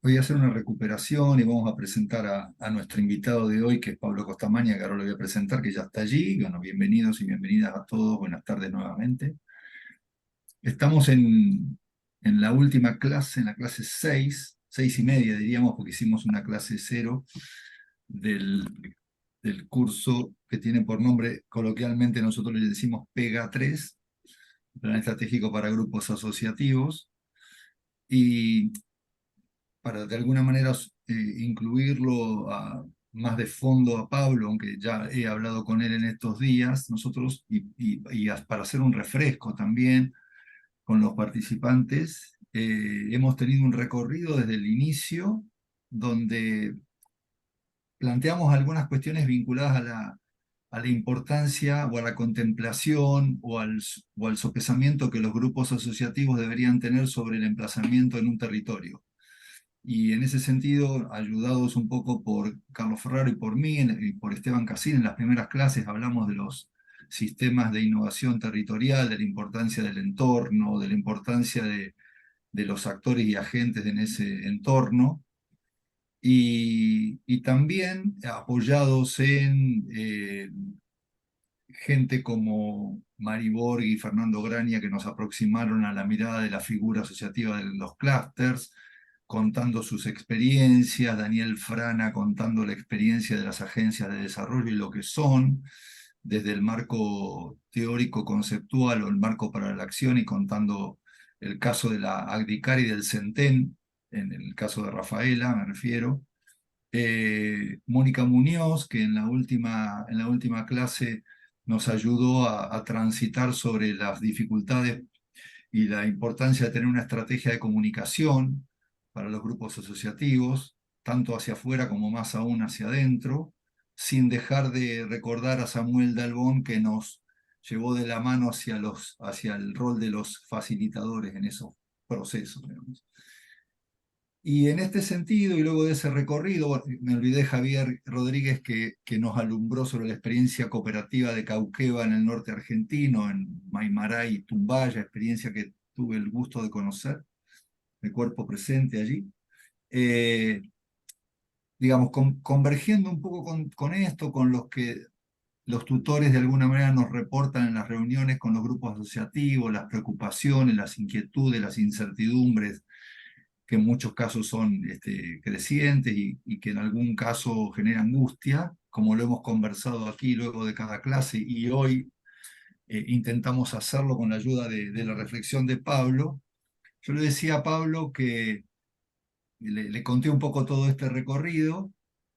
Voy a hacer una recuperación y vamos a presentar a nuestro invitado de hoy, que es Pablo Costamaña, que ahora lo voy a presentar, que ya está allí. Bueno, bienvenidos y bienvenidas a todos. Buenas tardes nuevamente. Estamos en la última clase, en la clase 6, 6:30 diríamos, porque hicimos una clase cero del, del curso que tiene por nombre, coloquialmente nosotros le decimos PEGA 3, Plan Estratégico para Grupos Asociativos. Y para de alguna manera incluirlo más de fondo a Pablo, aunque ya he hablado con él en estos días, nosotros, para hacer un refresco también con los participantes, hemos tenido un recorrido desde el inicio, donde planteamos algunas cuestiones vinculadas a la importancia o a la contemplación o al sopesamiento que los grupos asociativos deberían tener sobre el emplazamiento en un territorio. Y en ese sentido, ayudados un poco por Carlos Ferraro y por mí, y por Esteban Casín, en las primeras clases hablamos de los sistemas de innovación territorial, de la importancia del entorno, de la importancia de los actores y agentes en ese entorno, y también apoyados en gente como Mari Borg y Fernando Graña, que nos aproximaron a la mirada de la figura asociativa de los clústeres, contando sus experiencias, Daniel Frana contando la experiencia de las agencias de desarrollo y lo que son, desde el marco teórico conceptual o el marco para la acción, y contando el caso de la Agdicar y del Centén, en el caso de Rafaela me refiero. Mónica Muñoz, que en la última clase nos ayudó a transitar sobre las dificultades y la importancia de tener una estrategia de comunicación para los grupos asociativos, tanto hacia afuera como más aún hacia adentro, sin dejar de recordar a Samuel Dalbón, que nos llevó de la mano hacia el rol de los facilitadores en esos procesos, digamos. Y en este sentido, y luego de ese recorrido, bueno, me olvidé Javier Rodríguez, que nos alumbró sobre la experiencia cooperativa de Cauqueva en el norte argentino, en Maimará y Tumbaya, experiencia que tuve el gusto de conocer, de cuerpo presente allí. Eh, digamos, convergiendo un poco con esto, con los que los tutores de alguna manera nos reportan en las reuniones con los grupos asociativos, las preocupaciones, las inquietudes, las incertidumbres, que en muchos casos son crecientes y que en algún caso genera angustia, como lo hemos conversado aquí luego de cada clase, y hoy intentamos hacerlo con la ayuda de la reflexión de Pablo. Yo le decía a Pablo que le conté un poco todo este recorrido,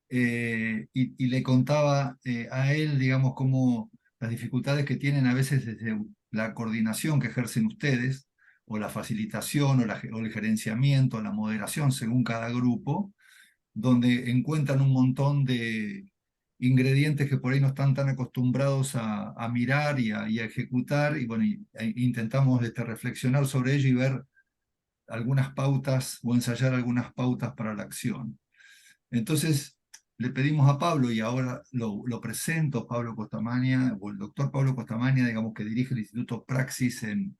y le contaba a él, digamos, cómo las dificultades que tienen a veces desde la coordinación que ejercen ustedes, o la facilitación, o el gerenciamiento, la moderación según cada grupo, donde encuentran un montón de ingredientes que por ahí no están tan acostumbrados a mirar y a ejecutar, y bueno, intentamos reflexionar sobre ello y ver algunas pautas o ensayar algunas pautas para la acción. Entonces, le pedimos a Pablo, y ahora lo presento, Pablo Costamaña, o el doctor Pablo Costamaña, digamos, que dirige el Instituto Praxis en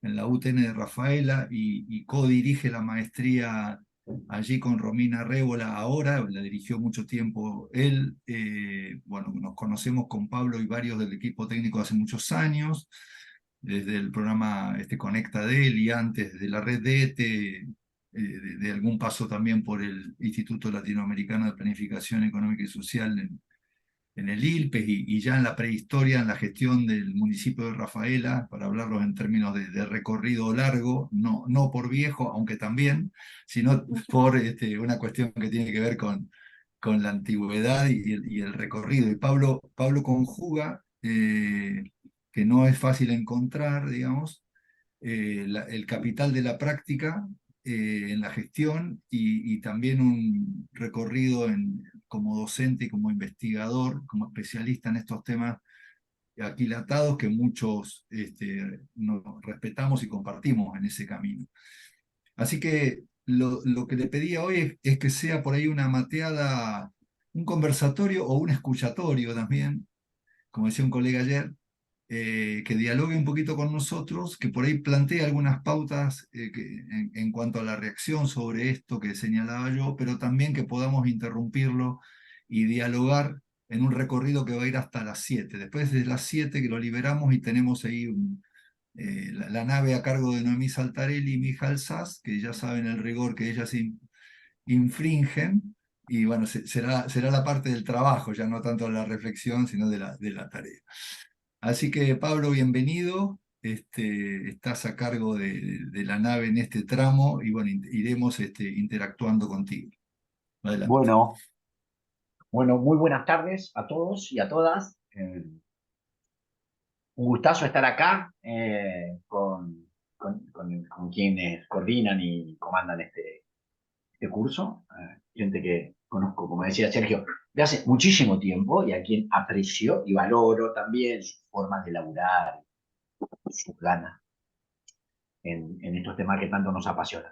la UTN de Rafaela, y codirige la maestría allí con Romina Rébola ahora, la dirigió mucho tiempo él. Bueno, nos conocemos con Pablo y varios del equipo técnico hace muchos años, desde el programa Conecta Del, y antes de la red de ETE, de algún paso también por el Instituto Latinoamericano de Planificación Económica y Social en el ILPES, y ya en la prehistoria, en la gestión del municipio de Rafaela, para hablarlo en términos de recorrido largo, no por viejo, aunque también, sino por una cuestión que tiene que ver con la antigüedad y el recorrido. Y Pablo conjuga, que no es fácil encontrar, digamos, el capital de la práctica en la gestión, y también un recorrido como docente y como investigador, como especialista en estos temas aquilatados, que muchos nos respetamos y compartimos en ese camino. Así que lo que le pedía hoy es que sea por ahí una mateada, un conversatorio o un escuchatorio también, como decía un colega ayer, que dialogue un poquito con nosotros, que por ahí plantee algunas pautas en cuanto a la reacción sobre esto que señalaba yo, pero también que podamos interrumpirlo y dialogar en un recorrido que va a ir hasta las 7. Después de las 7 que lo liberamos y tenemos ahí la nave a cargo de Noemí Saltarelli y Mijal Sass, que ya saben el rigor que ellas infringen, y bueno, será la parte del trabajo, ya no tanto la reflexión, sino de la tarea. Así que Pablo, bienvenido. Estás a cargo de la nave en este tramo y bueno, iremos interactuando contigo. Adelante. Bueno, bueno, muy buenas tardes a todos y a todas. Un gustazo estar acá con quienes coordinan y comandan este curso. Gente que conozco, como decía Sergio, de hace muchísimo tiempo y a quien aprecio y valoro también sus formas de laburar, sus ganas en estos temas que tanto nos apasionan.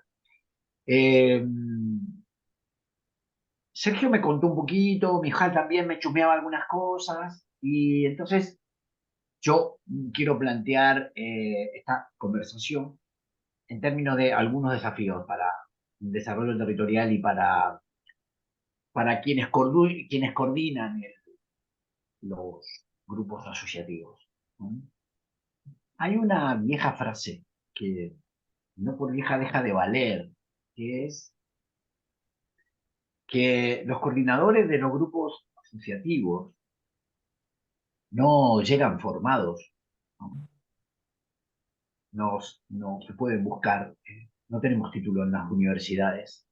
Eh, Sergio me contó un poquito, Mijal también me chusmeaba algunas cosas y entonces yo quiero plantear esta conversación en términos de algunos desafíos para el desarrollo territorial y para quienes coordinan los grupos asociativos, ¿no? Hay una vieja frase que no por vieja deja de valer, que es que los coordinadores de los grupos asociativos no llegan formados, ¿no? No se pueden buscar, no tenemos título en las universidades.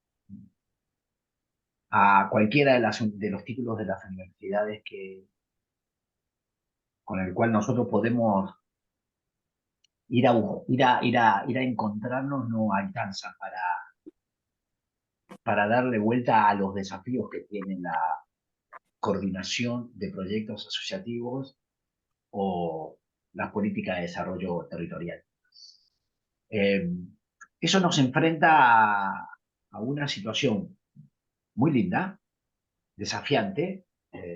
A cualquiera de los títulos de las universidades con el cual nosotros podemos ir a encontrarnos, no alcanza para darle vuelta a los desafíos que tiene la coordinación de proyectos asociativos o las políticas de desarrollo territorial. Eh, Eso nos enfrenta a una situación muy linda, desafiante,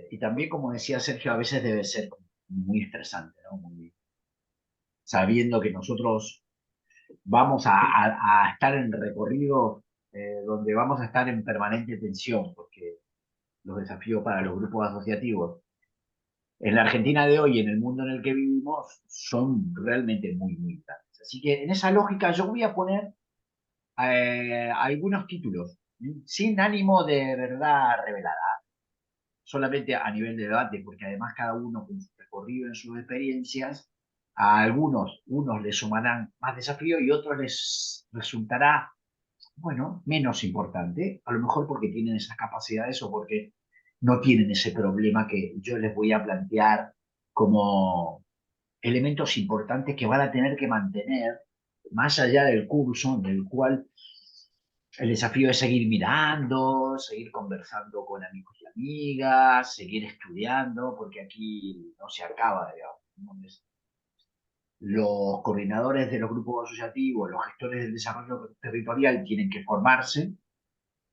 y también, como decía Sergio, a veces debe ser muy estresante, ¿no? Sabiendo que nosotros vamos a estar en recorrido donde vamos a estar en permanente tensión, porque los desafíos para los grupos asociativos en la Argentina de hoy, en el mundo en el que vivimos, son realmente muy, muy grandes. Así que en esa lógica yo voy a poner algunos títulos, sin ánimo de verdad revelada, solamente a nivel de debate, porque además cada uno con su recorrido en sus experiencias, unos les sumarán más desafío y otros les resultará, bueno, menos importante, a lo mejor porque tienen esas capacidades o porque no tienen ese problema que yo les voy a plantear como elementos importantes que van a tener que mantener más allá del curso, en el cual el desafío es seguir mirando, seguir conversando con amigos y amigas, seguir estudiando, porque aquí no se acaba, digamos. Entonces, los coordinadores de los grupos asociativos, los gestores del desarrollo territorial tienen que formarse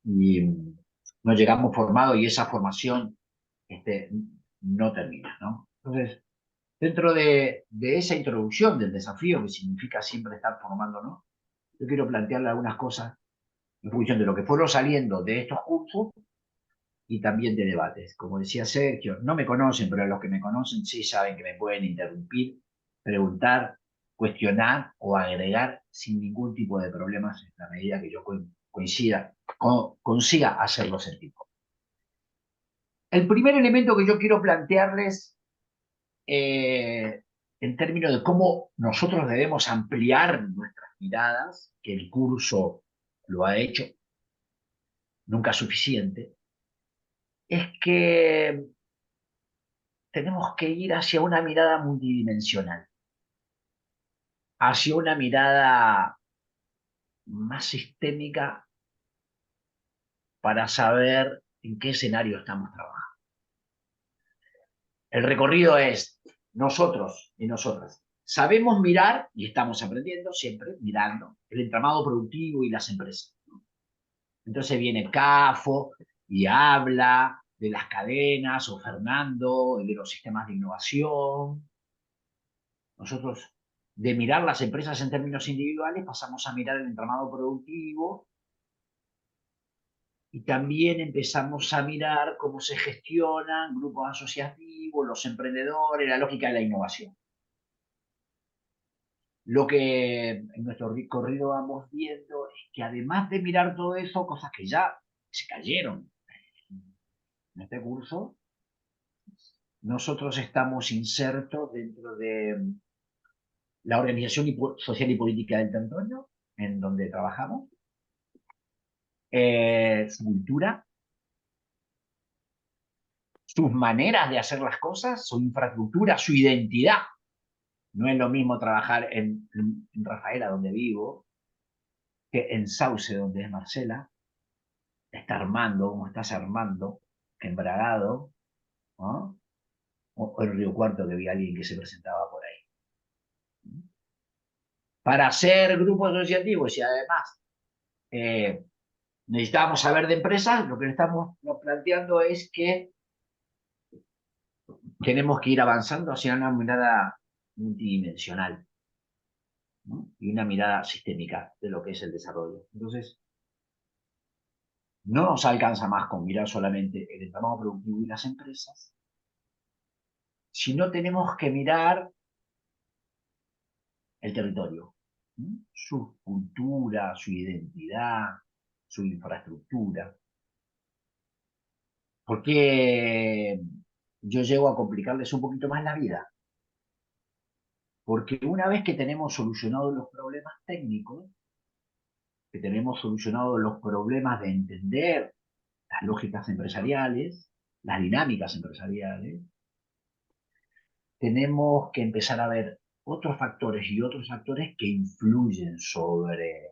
y no llegamos formados y esa formación este, no termina, ¿no? Entonces, dentro de esa introducción del desafío que significa siempre estar formándonos, yo quiero plantearle algunas cosas en función de lo que fueron saliendo de estos cursos y también de debates. Como decía Sergio, no me conocen, pero los que me conocen sí saben que me pueden interrumpir, preguntar, cuestionar o agregar sin ningún tipo de problemas en la medida que yo consiga hacerlo sentir. El primer elemento que yo quiero plantearles eh, en términos de cómo nosotros debemos ampliar nuestras miradas, que el curso lo ha hecho, nunca suficiente, es que tenemos que ir hacia una mirada multidimensional, hacia una mirada más sistémica para saber en qué escenario estamos trabajando. El recorrido es nosotros y nosotras. Sabemos mirar, y estamos aprendiendo siempre, mirando, el entramado productivo y las empresas. Entonces viene CAFO y habla de las cadenas, o Fernando, de los sistemas de innovación, Nosotros, de mirar las empresas en términos individuales, pasamos a mirar el entramado productivo y también empezamos a mirar cómo se gestionan grupos asociativos, los emprendedores, la lógica de la innovación. Lo que en nuestro recorrido vamos viendo es que además de mirar todo eso, cosas que ya se cayeron en este curso, nosotros estamos insertos dentro de la organización social y política del territorio, en donde trabajamos, su cultura, sus maneras de hacer las cosas, su infraestructura, su identidad. No es lo mismo trabajar en Rafaela, donde vivo, que en Sauce, donde es Marcela, está Armando, como estás Armando, que en Bragado, ¿no? O en Río Cuarto, que vi a alguien que se presentaba por ahí. Para hacer grupos asociativos y además necesitábamos saber de empresas, lo que estamos planteando es que tenemos que ir avanzando hacia una mirada multidimensional, ¿no? Y una mirada sistémica de lo que es el desarrollo. Entonces, no nos alcanza más con mirar solamente el entramado productivo y las empresas, sino tenemos que mirar el territorio, ¿no? Su cultura, su identidad, su infraestructura. Porque yo llego a complicarles un poquito más la vida. Porque una vez que tenemos solucionados los problemas técnicos, que tenemos solucionados los problemas de entender las lógicas empresariales, las dinámicas empresariales, tenemos que empezar a ver otros factores y otros actores que influyen sobre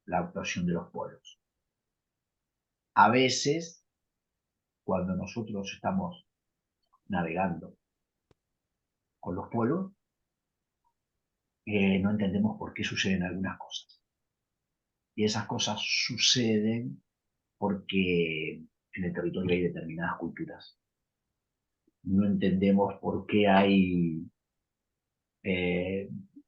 la actuación de los polos. A veces, cuando nosotros estamos navegando con los polos, no entendemos por qué suceden algunas cosas. Y esas cosas suceden porque en el territorio hay determinadas culturas. No entendemos por qué hay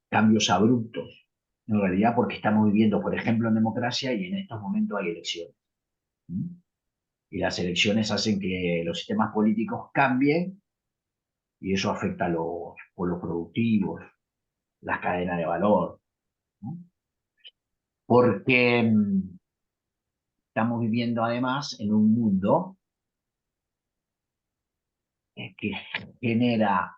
cambios abruptos. En realidad porque estamos viviendo, por ejemplo, en democracia y en estos momentos hay elecciones. ¿Mm? Y las elecciones hacen que los sistemas políticos cambien y eso afecta a los polos productivos, las cadenas de valor, ¿no? Porque estamos viviendo además en un mundo que genera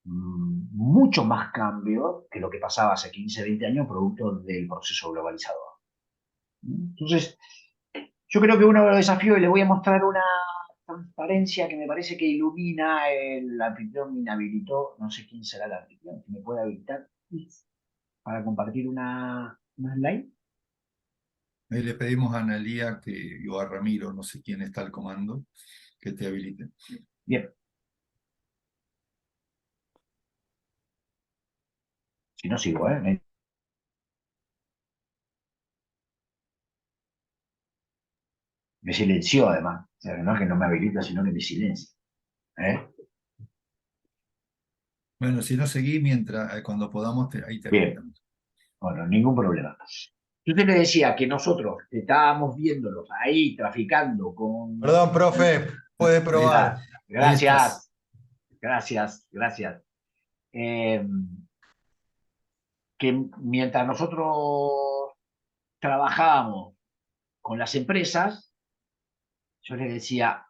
mucho más cambio que lo que pasaba hace 15, 20 años producto del proceso globalizador. Entonces, yo creo que uno de los desafíos, y le voy a mostrar una transparencia que me parece que ilumina, el anfitrión me inhabilitó, no sé quién será el anfitrión, si me puede habilitar para compartir una slide. Ahí le pedimos a Analía o a Ramiro, no sé quién está al comando, que te habilite. Bien. Si no sigo, ¿eh? Me silenció además. O sea, no es que no me habilita, sino que me silencia. ¿Eh? Bueno, si no seguí, mientras, cuando podamos, ahí te Bien, habilitamos. bueno, ningún problema. Yo te le decía que nosotros estábamos viéndolos ahí traficando con... Perdón, profe, puede probar. Listos. Gracias, gracias, gracias. Que mientras nosotros trabajábamos con las empresas, yo les decía,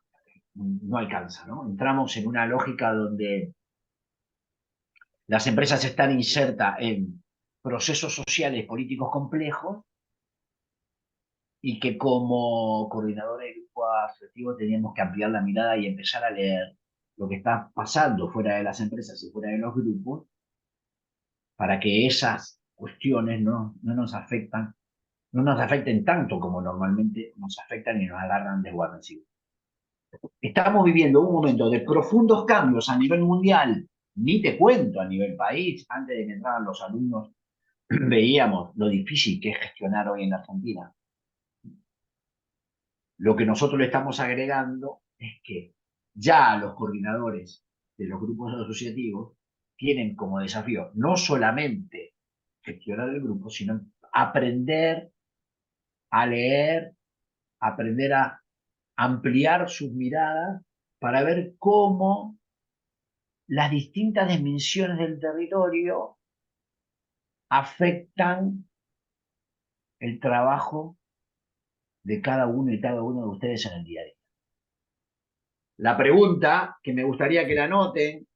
no alcanza, ¿no? Entramos en una lógica donde las empresas están insertas en procesos sociales y políticos complejos y que como coordinadores de grupo asociativo teníamos que ampliar la mirada y empezar a leer lo que está pasando fuera de las empresas y fuera de los grupos para que esas cuestiones no nos afecten tanto como normalmente nos afectan y nos agarran desguarnecidos. Estamos viviendo un momento de profundos cambios a nivel mundial, ni te cuento a nivel país. Antes de que entraran los alumnos veíamos lo difícil que es gestionar hoy en Argentina. Lo que nosotros le estamos agregando es que ya los coordinadores de los grupos asociativos tienen como desafío no solamente gestionar el grupo, sino aprender a leer, aprender a ampliar sus miradas para ver cómo las distintas dimensiones del territorio afectan el trabajo de cada uno y cada uno de ustedes en el día a día. La pregunta, que me gustaría que la anoten,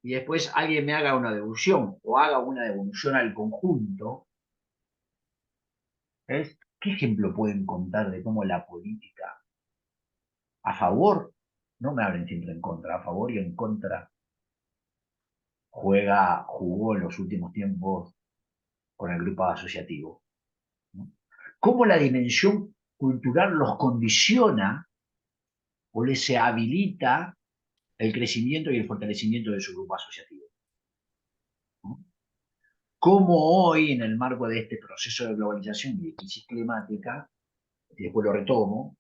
y después alguien me haga una devolución o haga una devolución al conjunto, es ¿qué ejemplo pueden contar de cómo la política a favor, no me hablen siempre en contra, a favor y en contra, jugó en los últimos tiempos con el grupo asociativo? ¿No? ¿Cómo la dimensión cultural los condiciona o les habilita el crecimiento y el fortalecimiento de su grupo asociativo? ¿No? ¿Cómo hoy, en el marco de este proceso de globalización y de crisis climática, y después lo retomo,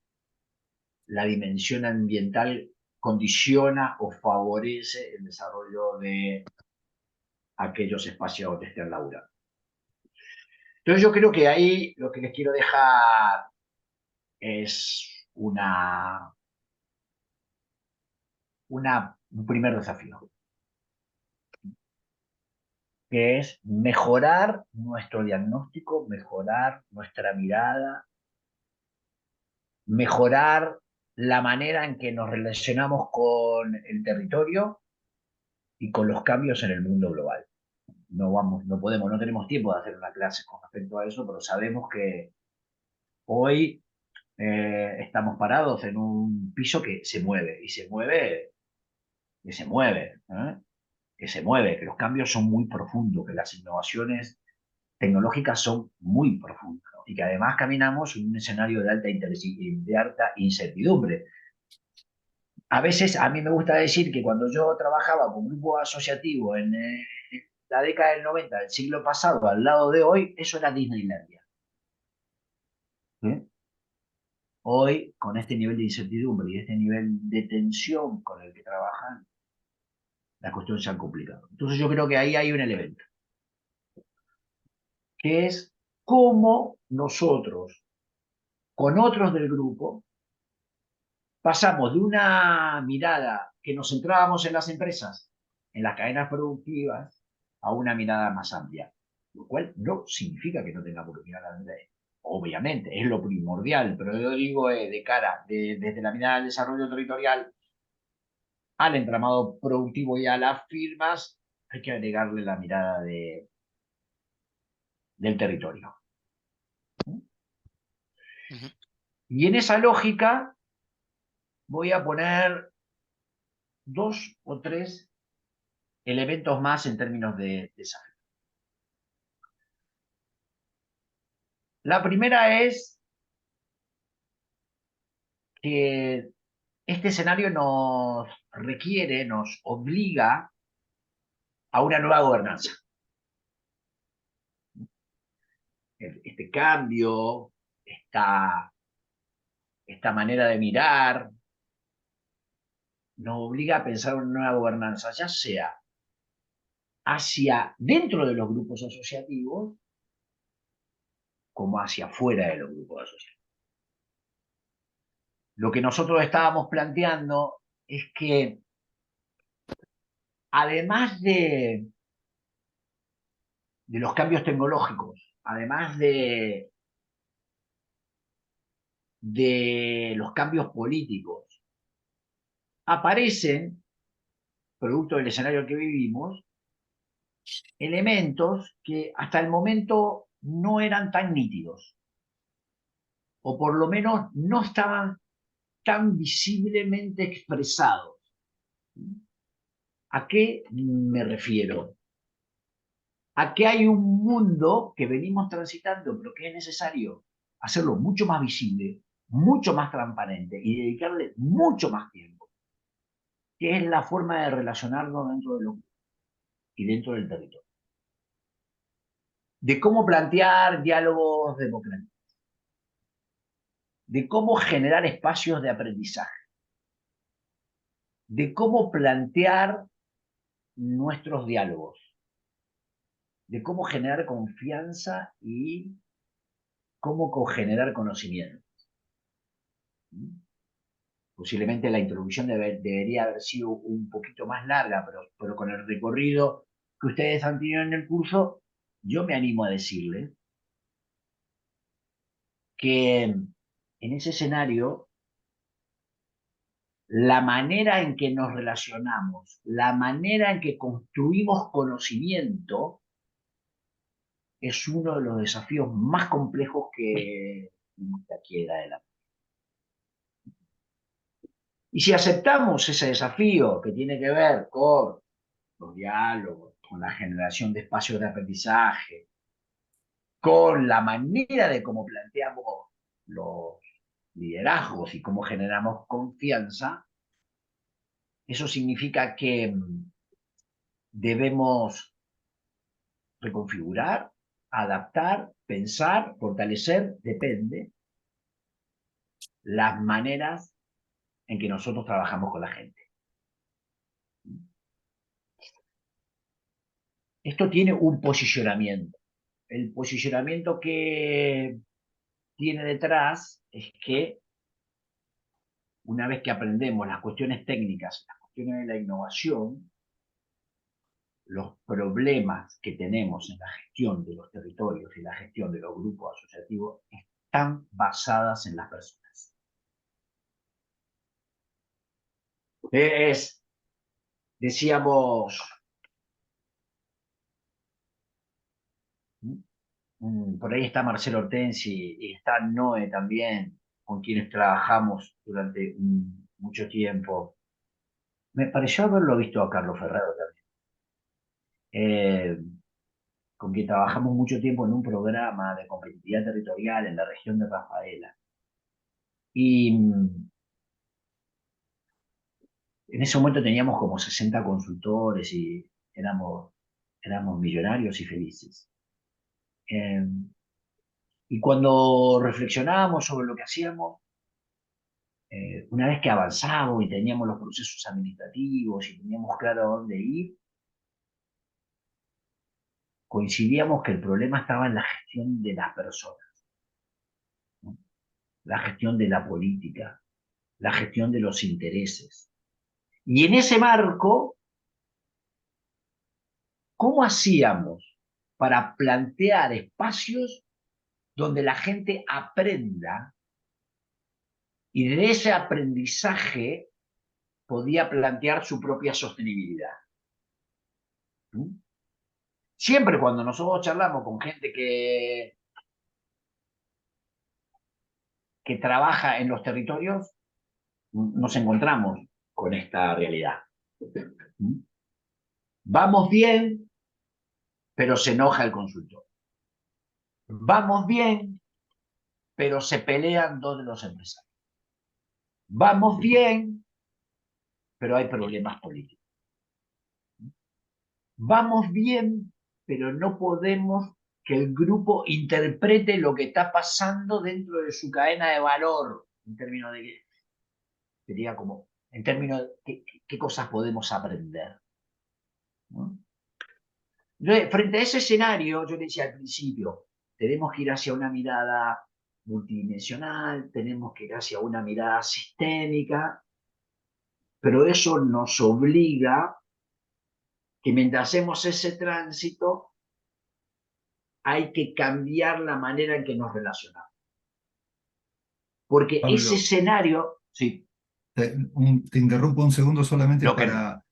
la dimensión ambiental condiciona o favorece el desarrollo de aquellos espacios donde estén laburando? Entonces yo creo que ahí lo que les quiero dejar es un primer desafío, que es mejorar nuestro diagnóstico, mejorar nuestra mirada, mejorar la manera en que nos relacionamos con el territorio y con los cambios en el mundo global. No tenemos tiempo de hacer una clase con respecto a eso, pero sabemos que hoy estamos parados en un piso que se mueve, y se mueve, que se mueve, ¿eh? Que se mueve, que los cambios son muy profundos, que las innovaciones tecnológicas son muy profundas, ¿no? Y que además caminamos en un escenario de alta incertidumbre. A veces a mí me gusta decir que cuando yo trabajaba con grupo asociativo en la década del 90 del siglo pasado, al lado de hoy, eso era Disneylandia. ¿Sí? Hoy, con este nivel de incertidumbre y este nivel de tensión con el que trabajan, las cuestiones se han complicado. Entonces yo creo que ahí hay un elemento, que es cómo nosotros, con otros del grupo, pasamos de una mirada que nos centrábamos en las empresas, en las cadenas productivas, a una mirada más amplia. Lo cual no significa que no tengamos que mirar a la empresa. Obviamente, es lo primordial, pero yo digo de cara, desde la mirada del desarrollo territorial al entramado productivo y a las firmas, hay que agregarle la mirada del territorio. Ujú. Y en esa lógica voy a poner 2 o 3 elementos más en términos de desarrollo. La primera es que este escenario nos requiere, nos obliga a una nueva gobernanza. Este cambio, esta manera de mirar, nos obliga a pensar en una nueva gobernanza, ya sea hacia dentro de los grupos asociativos como hacia afuera de los grupos asociativos. Lo que nosotros estábamos planteando es que además de los cambios tecnológicos, además de los cambios políticos, aparecen, producto del escenario que vivimos, elementos que hasta el momento no eran tan nítidos, o por lo menos no estaban tan visiblemente expresados. ¿A qué me refiero? A que hay un mundo que venimos transitando, pero que es necesario hacerlo mucho más visible, mucho más transparente y dedicarle mucho más tiempo, que es la forma de relacionarnos dentro de lo y dentro del territorio. De cómo plantear diálogos democráticos, de cómo generar espacios de aprendizaje, de cómo plantear nuestros diálogos, de cómo generar confianza y cómo generar conocimiento. Posiblemente la introducción debería haber sido un poquito más larga, pero con el recorrido que ustedes han tenido en el curso, yo me animo a decirles que en ese escenario, la manera en que nos relacionamos, la manera en que construimos conocimiento, es uno de los desafíos más complejos que aquí de adelante. Y si aceptamos ese desafío que tiene que ver con los diálogos, con la generación de espacios de aprendizaje, con la manera de cómo planteamos los liderazgos y cómo generamos confianza, eso significa que debemos reconfigurar, adaptar, pensar, fortalecer, depende, las maneras en que nosotros trabajamos con la gente. Esto tiene un posicionamiento. El posicionamiento que tiene detrás es que una vez que aprendemos las cuestiones técnicas, las cuestiones de la innovación, los problemas que tenemos en la gestión de los territorios y la gestión de los grupos asociativos están basadas en las personas. Decíamos, por ahí está Marcelo Hortensi y está Noé también, con quienes trabajamos durante mucho tiempo. Me pareció haberlo visto a Carlos Ferrero también, con quien trabajamos mucho tiempo en un programa de competitividad territorial en la región de Rafaela. Y en ese momento teníamos como 60 consultores y éramos millonarios y felices. Y cuando reflexionábamos sobre lo que hacíamos, una vez que avanzábamos y teníamos los procesos administrativos y teníamos claro a dónde ir, coincidíamos que el problema estaba en la gestión de las personas, ¿no? La gestión de la política, la gestión de los intereses. Y en ese marco, ¿cómo hacíamos para plantear espacios donde la gente aprenda y de ese aprendizaje podía plantear su propia sostenibilidad? Siempre cuando nosotros charlamos con gente que trabaja en los territorios, nos encontramos con esta realidad. Vamos bien, pero se enoja el consultor. Vamos bien, pero se pelean dos de los empresarios. Vamos bien, pero hay problemas políticos. Vamos bien, pero no podemos que el grupo interprete lo que está pasando dentro de su cadena de valor, en términos de sería como, en términos de qué cosas podemos aprender, ¿no? Entonces, frente a ese escenario, yo le decía al principio, tenemos que ir hacia una mirada multidimensional, tenemos que ir hacia una mirada sistémica, pero eso nos obliga que mientras hacemos ese tránsito, hay que cambiar la manera en que nos relacionamos. Porque Pablo, ese escenario, sí. Te interrumpo un segundo solamente para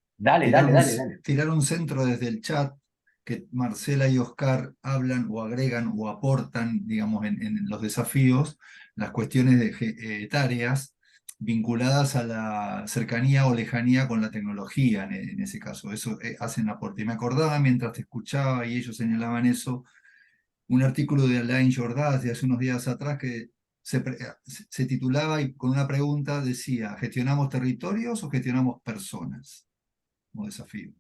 tirar un centro desde el chat, que Marcela y Oscar hablan o agregan o aportan, digamos, en los desafíos, las cuestiones etarias vinculadas a la cercanía o lejanía con la tecnología en ese caso. Eso hacen aporte. Y me acordaba mientras te escuchaba y ellos señalaban eso, un artículo de Alain Jordás de hace unos días atrás que se titulaba y con una pregunta decía, ¿gestionamos territorios o gestionamos personas? Como desafío.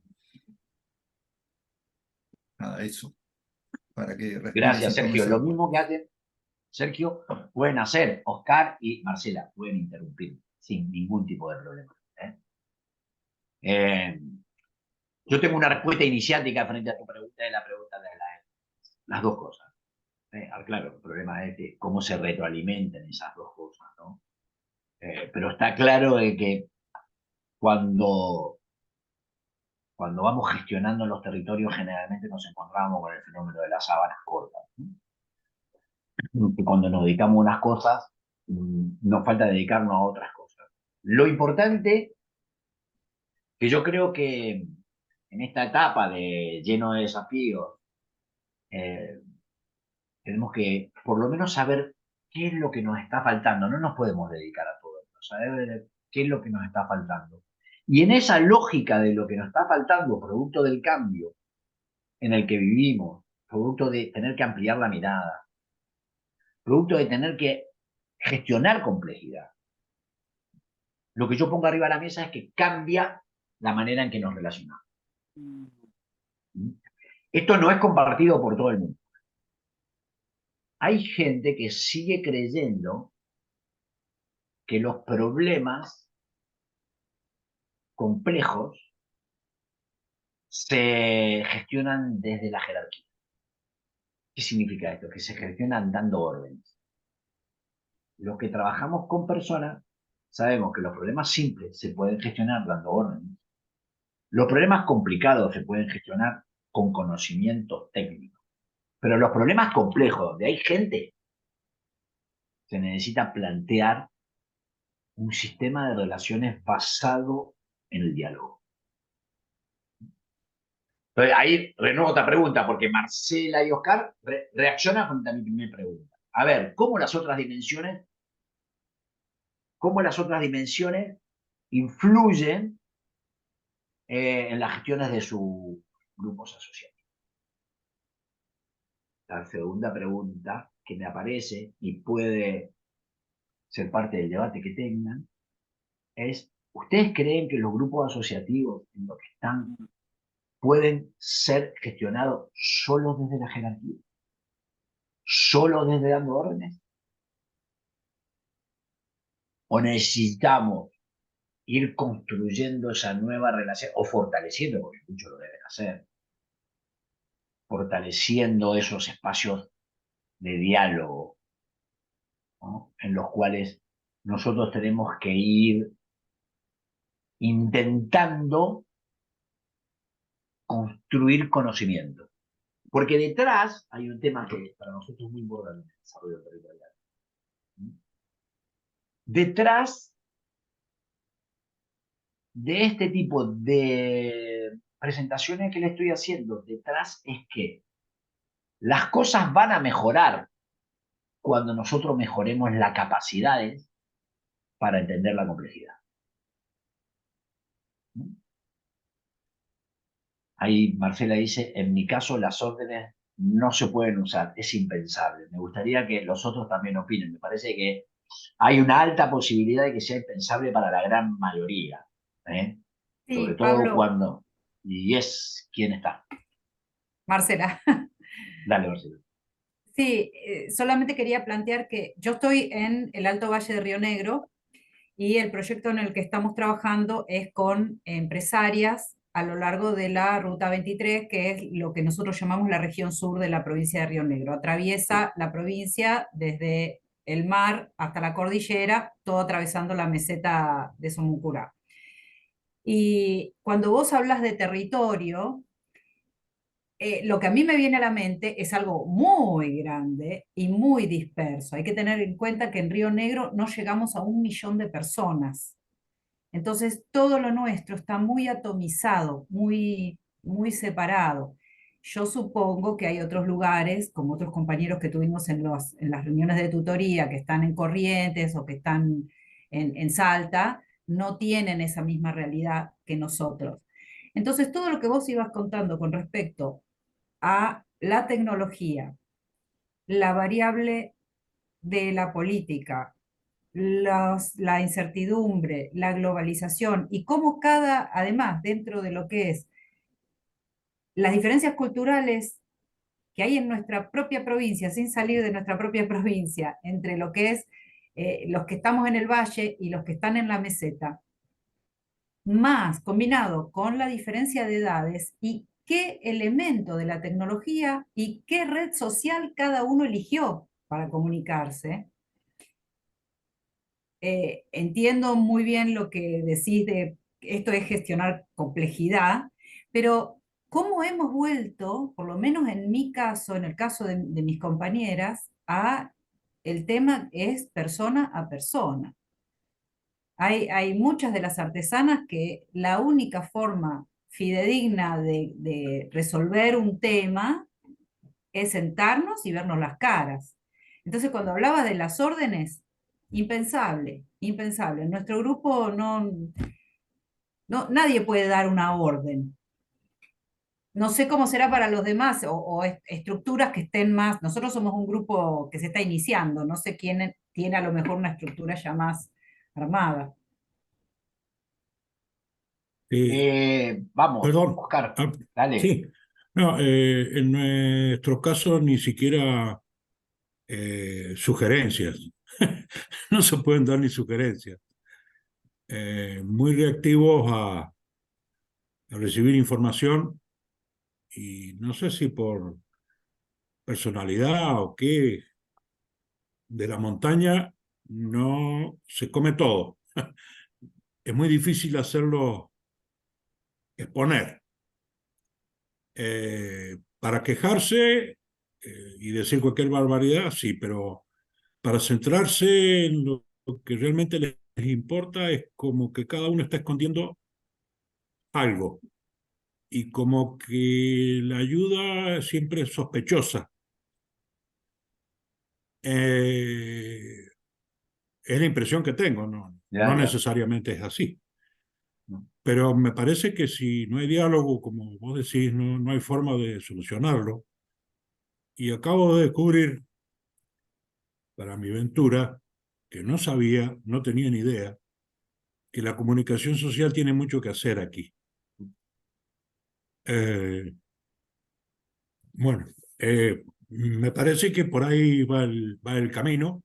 Nada, eso. Para que respires. Gracias, Sergio. Lo mismo que hacen Sergio, pueden hacer Oscar y Marcela, pueden interrumpir sin ningún tipo de problema. Yo tengo una respuesta iniciática frente a tu pregunta y la pregunta de las dos cosas. Claro, el problema es de cómo se retroalimentan esas dos cosas, ¿no? Pero está claro de que cuando, cuando vamos gestionando los territorios, generalmente nos encontramos con el fenómeno de las sábanas cortas, ¿no? Que cuando nos dedicamos a unas cosas, nos falta dedicarnos a otras cosas. Lo importante, que yo creo que en esta etapa de lleno de desafíos, eh, tenemos que por lo menos saber qué es lo que nos está faltando. No nos podemos dedicar a todo esto, saber qué es lo que nos está faltando. Y en esa lógica de lo que nos está faltando, producto del cambio en el que vivimos, producto de tener que ampliar la mirada, producto de tener que gestionar complejidad, lo que yo pongo arriba de la mesa es que cambia la manera en que nos relacionamos. Esto no es compartido por todo el mundo. Hay gente que sigue creyendo que los problemas complejos se gestionan desde la jerarquía. ¿Qué significa esto? Que se gestionan dando órdenes. Los que trabajamos con personas sabemos que los problemas simples se pueden gestionar dando órdenes. Los problemas complicados se pueden gestionar con conocimiento técnico. Pero los problemas complejos, donde hay gente, se necesita plantear un sistema de relaciones basado en el diálogo. Entonces, ahí renuevo otra pregunta, porque Marcela y Oscar reaccionan frente a mi primera pregunta. A ver, ¿cómo las otras dimensiones influyen en las gestiones de sus grupos asociativos? La segunda pregunta que me aparece y puede ser parte del debate que tengan es, ¿ustedes creen que los grupos asociativos en los que están pueden ser gestionados solo desde la jerarquía? ¿Solo desde dando órdenes? ¿O necesitamos ir construyendo esa nueva relación o fortaleciendo, porque muchos lo deben hacer, fortaleciendo esos espacios de diálogo, ¿no? En los cuales nosotros tenemos que ir intentando construir conocimiento? Porque detrás hay un tema que para nosotros es muy importante en el desarrollo territorial. Detrás de este tipo de presentaciones que le estoy haciendo, detrás es que las cosas van a mejorar cuando nosotros mejoremos las capacidades para entender la complejidad. Ahí Marcela dice, en mi caso las órdenes no se pueden usar, es impensable. Me gustaría que los otros también opinen. Me parece que hay una alta posibilidad de que sea impensable para la gran mayoría, ¿eh? Sí, Sobre todo Pablo. cuando... Y es quien está. Marcela. Dale, Marcela. Sí, solamente quería plantear que yo estoy en el Alto Valle de Río Negro y el proyecto en el que estamos trabajando es con empresarias a lo largo de la Ruta 23, que es lo que nosotros llamamos la región sur de la provincia de Río Negro. Atraviesa la provincia desde el mar hasta la cordillera, todo atravesando la meseta de Somuncurá. Y cuando vos hablas de territorio, lo que a mí me viene a la mente es algo muy grande y muy disperso. Hay que tener en cuenta que en Río Negro no llegamos a 1 millón de personas. Entonces, todo lo nuestro está muy atomizado, muy separado. Yo supongo que hay otros lugares, como otros compañeros que tuvimos en las reuniones de tutoría, que están en Corrientes o que están en Salta, no tienen esa misma realidad que nosotros. Entonces, todo lo que vos ibas contando con respecto a la tecnología, la variable de la política, la incertidumbre, la globalización y cómo además, dentro de lo que es las diferencias culturales que hay en nuestra propia provincia, sin salir de nuestra propia provincia, entre lo que es los que estamos en el valle y los que están en la meseta, más combinado con la diferencia de edades y qué elemento de la tecnología y qué red social cada uno eligió para comunicarse. Entiendo muy bien lo que decís de esto es gestionar complejidad, pero ¿cómo hemos vuelto, por lo menos en mi caso, en el caso de mis compañeras, a el tema es persona a persona? Hay muchas de las artesanas que la única forma fidedigna de resolver un tema es sentarnos y vernos las caras. Entonces, cuando hablabas de las órdenes, impensable, impensable. En nuestro grupo nadie puede dar una orden. No sé cómo será para los demás o estructuras que estén más. Nosotros somos un grupo que se está iniciando, no sé quién tiene a lo mejor una estructura ya más armada. Vamos, Perdón. Oscar, Ah, dale. sí. No, en nuestro caso ni siquiera sugerencias. No se pueden dar ni sugerencias. Muy reactivos a recibir información y no sé si por personalidad o qué, de la montaña no se come todo. Es muy difícil hacerlo exponer. Para quejarse y decir cualquier barbaridad, sí, pero para centrarse en lo que realmente les importa es como que cada uno está escondiendo algo y como que la ayuda siempre es sospechosa. Eh, es la impresión que tengo, no, Ya, no ya. necesariamente es así. Pero me parece que si no hay diálogo, como vos decís, no hay forma de solucionarlo. Y acabo de descubrir, para mi ventura, que no sabía, no tenía ni idea, que la comunicación social tiene mucho que hacer aquí. Eh, bueno, me parece que por ahí va el camino.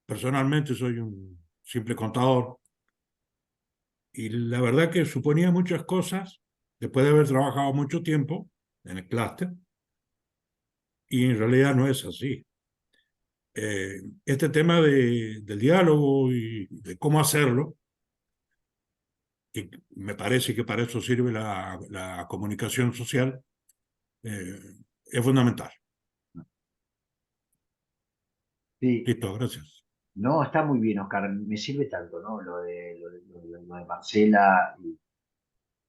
Personalmente soy un simple contador y la verdad que suponía muchas cosas después de haber trabajado mucho tiempo en el clúster y en realidad no es así. Este tema del diálogo y de cómo hacerlo, y me parece que para eso sirve la comunicación social, eh, es fundamental. Sí, Listo, gracias. no, está muy bien, Oscar. Me sirve tanto, ¿no? Lo de Marcela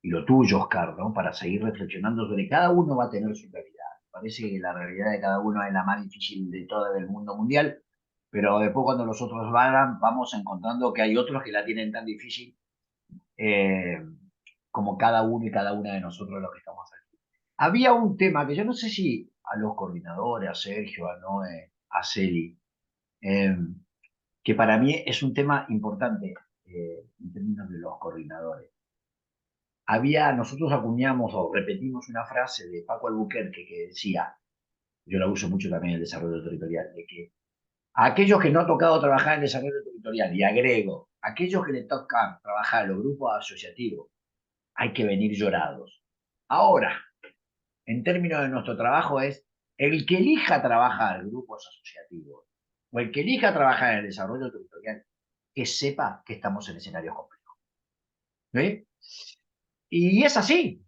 y lo tuyo, Oscar, ¿no? Para seguir reflexionando sobre cada uno va a tener su realidad. Parece que la realidad de cada uno es la más difícil de toda el mundo mundial, pero después cuando los otros van, vamos encontrando que hay otros que la tienen tan difícil eh, como cada uno y cada una de nosotros los que estamos aquí. Había un tema que yo no sé si a los coordinadores, a Sergio, a Noé, a Celi, eh, que para mí es un tema importante en términos de los coordinadores. Nosotros acuñamos o repetimos una frase de Paco Albuquerque que decía, yo la uso mucho también en el desarrollo territorial, de que a aquellos que no ha tocado trabajar en desarrollo territorial, y agrego, aquellos que le tocan trabajar en los grupos asociativos, hay que venir llorados. Ahora, en términos de nuestro trabajo es el que elija trabajar en grupos asociativos o el que elija trabajar en el desarrollo territorial, que sepa que estamos en escenarios complejos. ¿Sí? Y es así.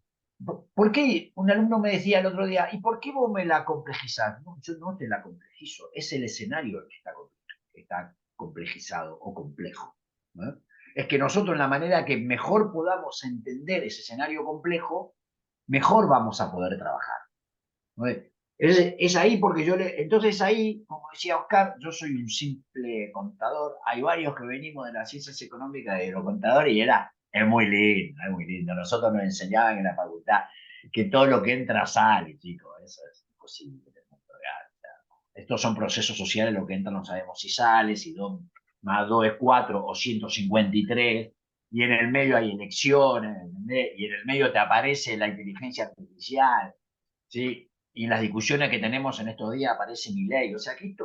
¿Por qué? Un alumno me decía el otro día, ¿y por qué vos me la complejizás? No, yo no te la complejizo, es el escenario el que está complejizado o complejo. ¿No? Es que nosotros, en la manera que mejor podamos entender ese escenario complejo, mejor vamos a poder trabajar. ¿No? Es ahí porque entonces ahí, como decía Oscar, yo soy un simple contador. Hay varios que venimos de las ciencias económicas de los contadores y es muy lindo, es muy lindo. Nosotros nos enseñaban en la facultad que todo lo que entra sale, chicos. Eso es imposible en el mundo real. O sea, estos son procesos sociales, lo que entra no sabemos si sale, si 2 más 2 es 4 o 153, y en el medio hay elecciones, ¿entendés? Y en el medio te aparece la inteligencia artificial, ¿sí? Y en las discusiones que tenemos en estos días aparece mi ley. O sea que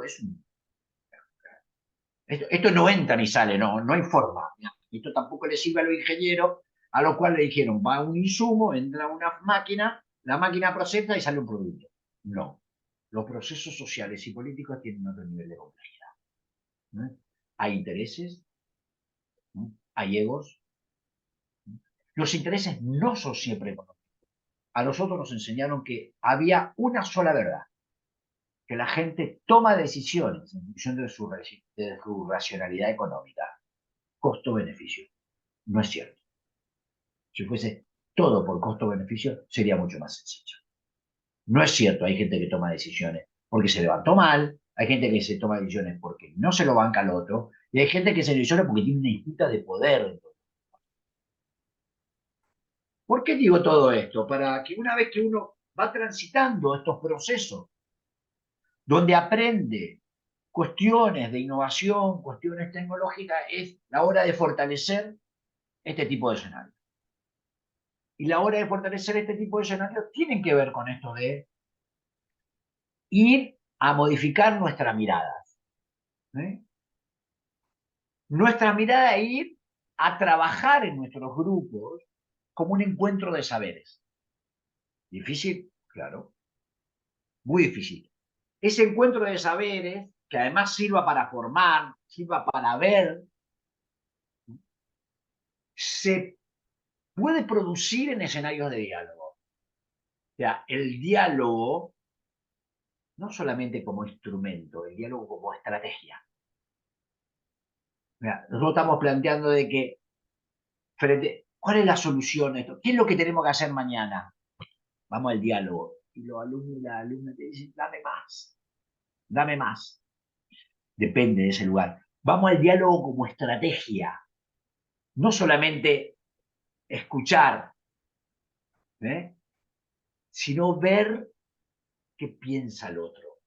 esto no entra ni sale, no hay forma. Esto tampoco le sirve a los ingenieros, a los cuales le dijeron, va un insumo, entra una máquina, la máquina procesa y sale un producto. No. Los procesos sociales y políticos tienen otro nivel de complejidad. ¿No? Hay intereses, ¿no? Hay egos. ¿No? Los intereses no son siempre económicos. A nosotros nos enseñaron que había una sola verdad, que la gente toma decisiones en función de su racionalidad económica, costo-beneficio. No es cierto. Si fuese todo por costo-beneficio, sería mucho más sencillo. No es cierto, hay gente que toma decisiones porque se levantó mal, hay gente que se toma decisiones porque no se lo banca al otro, y hay gente que se decisiona porque tiene una disputa de poder. ¿Por qué digo todo esto? Para que una vez que uno va transitando estos procesos, donde aprende cuestiones de innovación, cuestiones tecnológicas, es la hora de fortalecer este tipo de escenarios. Y la hora de fortalecer este tipo de escenarios tienen que ver con esto de ir a modificar nuestra mirada. ¿Eh? Nuestra mirada es ir a trabajar en nuestros grupos como un encuentro de saberes. ¿Difícil? Claro. Muy difícil. Ese encuentro de saberes, que además sirva para formar, sirva para ver, se puede producir en escenarios de diálogo. O sea, el diálogo, no solamente como instrumento, el diálogo como estrategia. Mira, nosotros estamos planteando de que, ¿cuál es la solución a esto? ¿Qué es lo que tenemos que hacer mañana? Vamos al diálogo. Y los alumnos y las alumnas te dicen, dame más, dame más. Depende de ese lugar. Vamos al diálogo como estrategia. No solamente escuchar, ¿eh? Sino ver qué piensa el otro.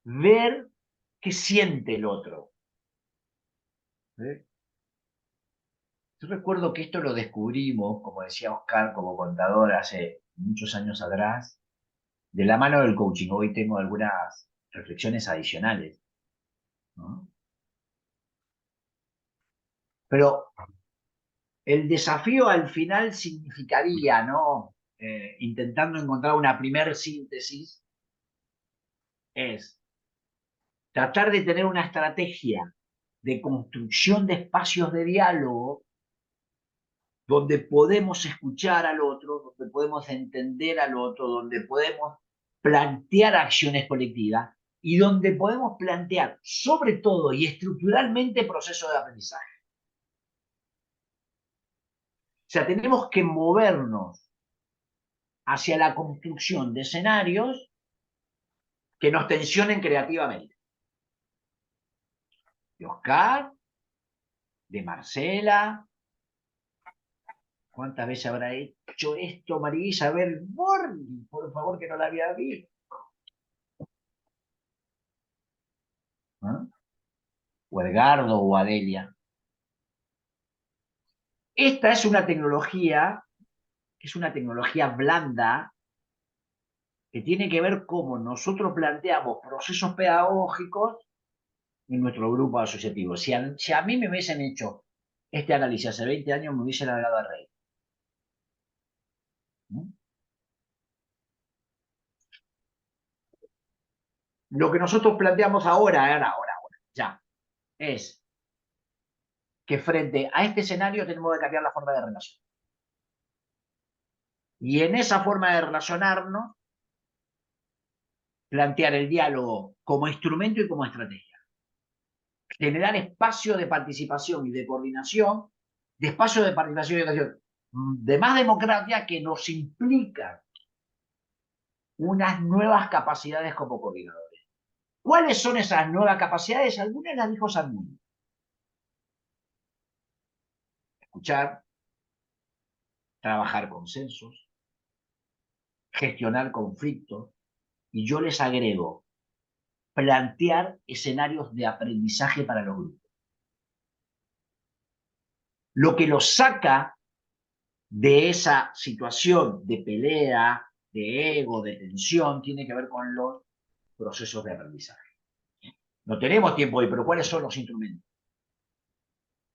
Ver qué siente el otro. ¿Eh? Yo recuerdo que esto lo descubrimos, como decía Oscar, como contador hace muchos años atrás, de la mano del coaching. Hoy tengo algunas reflexiones adicionales, ¿no? Pero el desafío al final significaría, ¿no? Intentando encontrar una primer síntesis, es tratar de tener una estrategia de construcción de espacios de diálogo donde podemos escuchar al otro, donde podemos entender al otro, donde podemos plantear acciones colectivas y donde podemos plantear, sobre todo y estructuralmente, procesos de aprendizaje. O sea, tenemos que movernos hacia la construcción de escenarios que nos tensionen creativamente. De Oscar, de Marcela. ¿Cuántas veces habrá hecho esto María Isabel Borghi? Por favor, que no la había visto. ¿Ah? O Edgardo o Adelia. Esta es una tecnología que es una tecnología blanda que tiene que ver cómo nosotros planteamos procesos pedagógicos en nuestro grupo asociativo. Si a mí me hubiesen hecho este análisis hace 20 años, me hubiesen largado a reír. Lo que nosotros planteamos ahora, ya, es que frente a este escenario tenemos que cambiar la forma de relación. Y en esa forma de relacionarnos, plantear el diálogo como instrumento y como estrategia. Generar espacios de participación y de coordinación, de espacios de participación y de coordinación, de más democracia que nos implican unas nuevas capacidades como coordinadores. ¿Cuáles son esas nuevas capacidades? Algunas las dijo Sarmuño. Escuchar, trabajar consensos, gestionar conflictos, y yo les agrego, plantear escenarios de aprendizaje para los grupos. Lo que los saca de esa situación de pelea, de ego, de tensión, tiene que ver con los procesos de aprendizaje. No tenemos tiempo hoy, pero ¿cuáles son los instrumentos?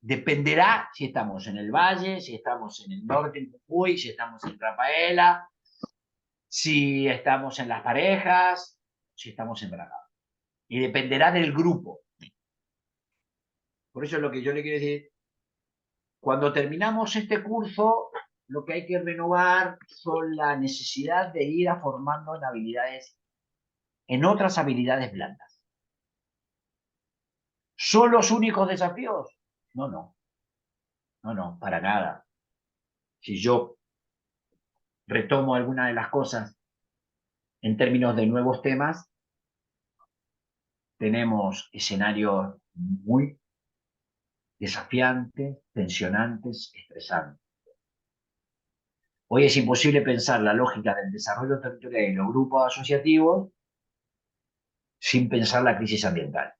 Dependerá si estamos en el Valle, si estamos en el norte, en Jujuy, si estamos en Rafaela, si estamos en Las Parejas, si estamos en Bragado. Y dependerá del grupo. Por eso es lo que yo le quiero decir. Cuando terminamos este curso, lo que hay que renovar son la necesidad de ir a formando en otras habilidades blandas. ¿Son los únicos desafíos? No, no. No, no, para nada. Si yo retomo alguna de las cosas en términos de nuevos temas, tenemos escenarios muy desafiantes, tensionantes, estresantes. Hoy es imposible pensar la lógica del desarrollo territorial y los grupos asociativos sin pensar la crisis ambiental.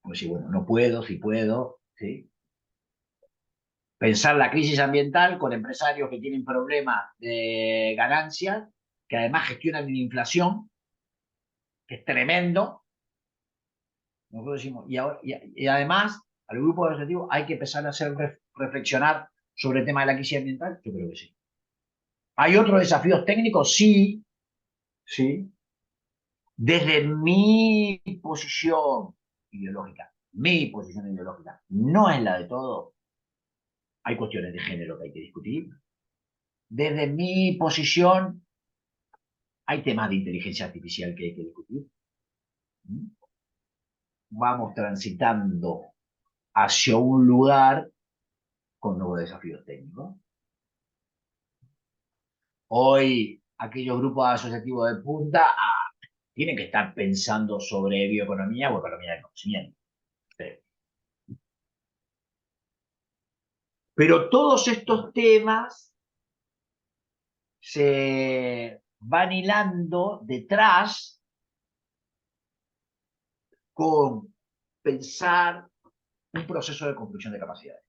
Como si, bueno, no puedo, si puedo, ¿sí? Pensar la crisis ambiental con empresarios que tienen problemas de ganancias, que además gestionan la inflación, que es tremendo. Nosotros decimos, y además, al grupo asociativo hay que empezar a hacer reflexionar sobre el tema de la crisis ambiental. Yo creo que sí. ¿Hay otros desafíos técnicos? Sí, sí. Desde mi posición ideológica, no es la de todo. Hay cuestiones de género que hay que discutir. Desde mi posición, hay temas de inteligencia artificial que hay que discutir. Vamos transitando hacia un lugar con nuevos desafíos técnicos. Hoy, aquellos grupos asociativos de punta tienen que estar pensando sobre bioeconomía o economía del conocimiento. Sí. Pero todos estos temas se van hilando detrás con pensar un proceso de construcción de capacidades.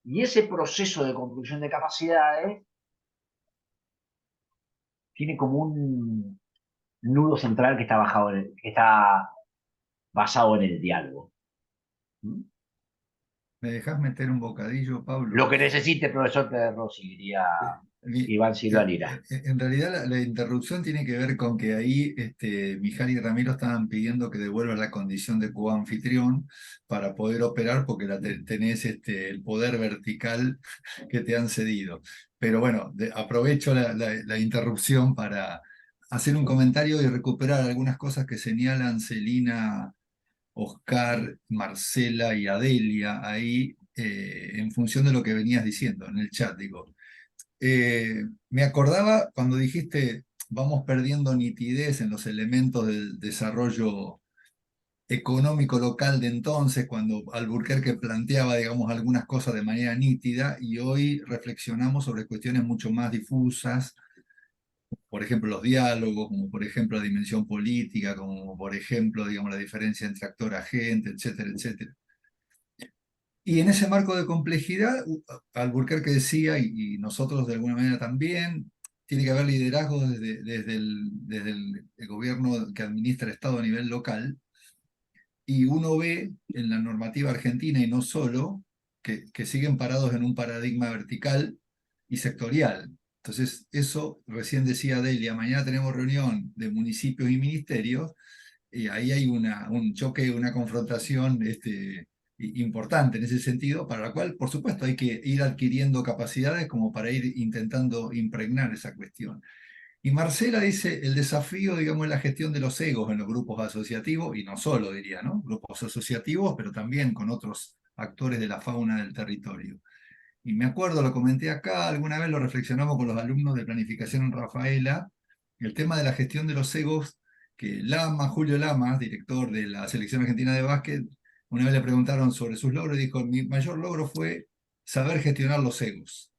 Y ese proceso de construcción de capacidades tiene como un nudo central que está basado en el diálogo. ¿Me dejas meter un bocadillo, Pablo? Lo que necesite, profesor Rossi, diría Iván Silva Lira. En realidad la interrupción tiene que ver con que ahí Mijaly y Ramiro estaban pidiendo que devuelvas la condición de coanfitrión para poder operar porque tenés el poder vertical que te han cedido. Pero bueno, aprovecho la interrupción para hacer un comentario y recuperar algunas cosas que señalan Celina, Oscar, Marcela y Adelia ahí en función de lo que venías diciendo en el chat, digo. Me acordaba cuando dijiste vamos perdiendo nitidez en los elementos del desarrollo económico local de entonces, cuando Alburquerque planteaba, digamos, algunas cosas de manera nítida, y hoy reflexionamos sobre cuestiones mucho más difusas, por ejemplo, los diálogos, como por ejemplo la dimensión política, como por ejemplo, digamos, la diferencia entre actor-agente, etcétera, etcétera. Y en ese marco de complejidad, Alburquerque decía, y nosotros de alguna manera también, tiene que haber liderazgo desde el gobierno que administra el Estado a nivel local, y uno ve en la normativa argentina, y no solo, que siguen parados en un paradigma vertical y sectorial. Entonces, eso recién decía Delia, mañana tenemos reunión de municipios y ministerios, y ahí hay un choque, una confrontación importante en ese sentido, para la cual, por supuesto, hay que ir adquiriendo capacidades como para ir intentando impregnar esa cuestión. Y Marcela dice, el desafío, digamos, es la gestión de los egos en los grupos asociativos, y no solo, diría, ¿no? Grupos asociativos, pero también con otros actores de la fauna del territorio. Y me acuerdo, lo comenté acá, alguna vez lo reflexionamos con los alumnos de planificación en Rafaela, el tema de la gestión de los egos, que Julio Lamas, director de la Selección Argentina de Básquet, una vez le preguntaron sobre sus logros y dijo, mi mayor logro fue saber gestionar los egos.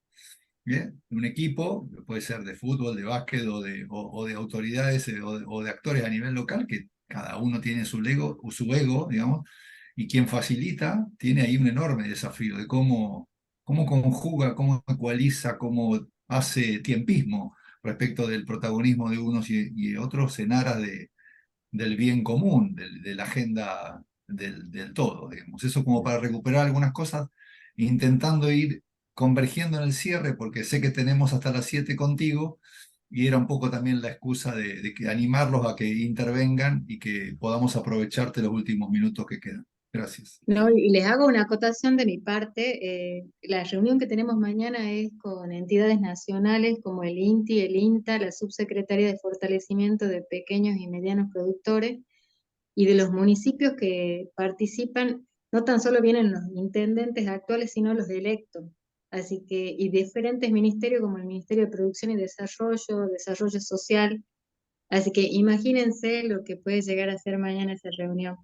¿Bien? Un equipo, puede ser de fútbol, de básquet o de autoridades o de actores a nivel local, que cada uno tiene su ego, digamos, y quien facilita tiene ahí un enorme desafío de cómo conjuga, cómo ecualiza, cómo hace tiempismo respecto del protagonismo de unos y otros en aras del bien común, de la agenda del todo, digamos. Eso como para recuperar algunas cosas, intentando ir convergiendo en el cierre, porque sé que tenemos hasta las 7 contigo, y era un poco también la excusa de que animarlos a que intervengan y que podamos aprovecharte los últimos minutos que quedan. Gracias. No, y les hago una acotación de mi parte. La reunión que tenemos mañana es con entidades nacionales como el INTI, el INTA, la Subsecretaría de Fortalecimiento de Pequeños y Medianos Productores, y de los municipios que participan. No tan solo vienen los intendentes actuales, sino los electos. Así que, y diferentes ministerios como el Ministerio de Producción y Desarrollo, Desarrollo Social. Así que imagínense lo que puede llegar a ser mañana esa reunión.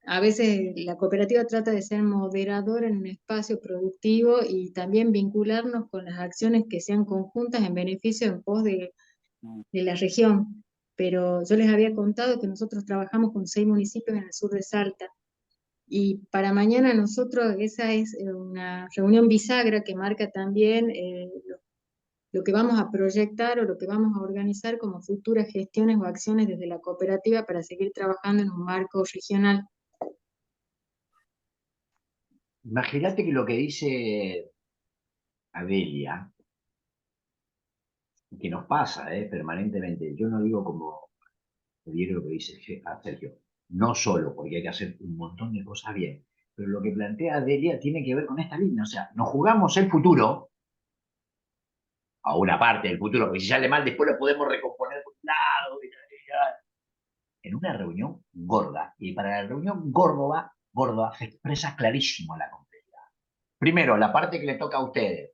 A veces la cooperativa trata de ser moderadora en un espacio productivo y también vincularnos con las acciones que sean conjuntas en beneficio en pos de la región. Pero yo les había contado que nosotros trabajamos con 6 municipios en el sur de Salta. Y para mañana nosotros esa es una reunión bisagra que marca también lo que vamos a proyectar o lo que vamos a organizar como futuras gestiones o acciones desde la cooperativa para seguir trabajando en un marco regional. Imagínate que lo que dice Adelia, que nos pasa permanentemente, yo no digo como lo que dice Sergio, no solo porque hay que hacer un montón de cosas bien, pero lo que plantea Adelia tiene que ver con esta línea, o sea, nos jugamos el futuro, a una parte del futuro, porque si sale mal después lo podemos recomponer por un lado, en una reunión gorda, y para la reunión gorda se expresa clarísimo la complejidad. Primero, la parte que le toca a ustedes,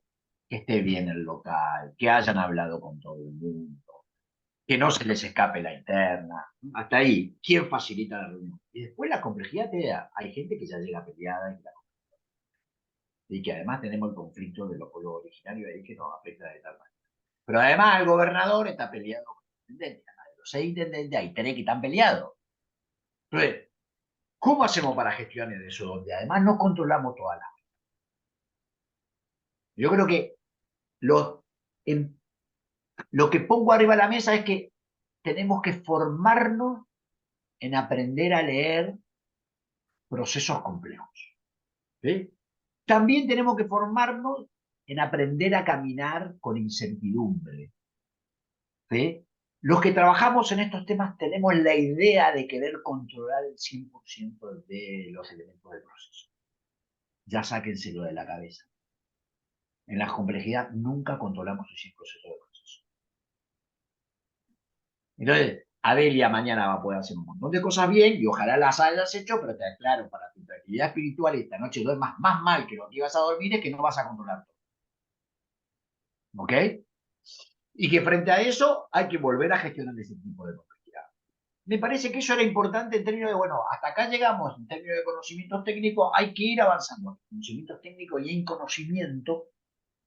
que esté bien el local, que hayan hablado con todo el mundo, que no se les escape la interna, hasta ahí, ¿quién facilita la reunión? Y después la complejidad te da, hay gente que ya llega peleada y que además tenemos el conflicto de los pueblos originarios ahí que nos afecta de tal manera. Pero además el gobernador está peleado con el intendente, de los 6 intendentes hay 3 que están peleados. Entonces, ¿cómo hacemos para gestionar eso? Donde además no controlamos todas las... Yo creo que lo que pongo arriba de la mesa es que tenemos que formarnos en aprender a leer procesos complejos. ¿Sí? También tenemos que formarnos en aprender a caminar con incertidumbre. ¿Sí? Los que trabajamos en estos temas tenemos la idea de querer controlar el 100% de los elementos del proceso. Ya sáquenselo de la cabeza. En la complejidad nunca controlamos el 100% del proceso. Entonces, Adelia mañana va a poder hacer un montón de cosas bien y ojalá las hayas hecho, pero te aclaro, para tu tranquilidad espiritual esta noche duermas más mal que lo que ibas a dormir es que no vas a controlar todo. ¿Ok? Y que frente a eso hay que volver a gestionar ese tipo de complejidad. Me parece que eso era importante en términos de, bueno, hasta acá llegamos en términos de conocimientos técnicos, hay que ir avanzando en conocimientos técnicos y en conocimiento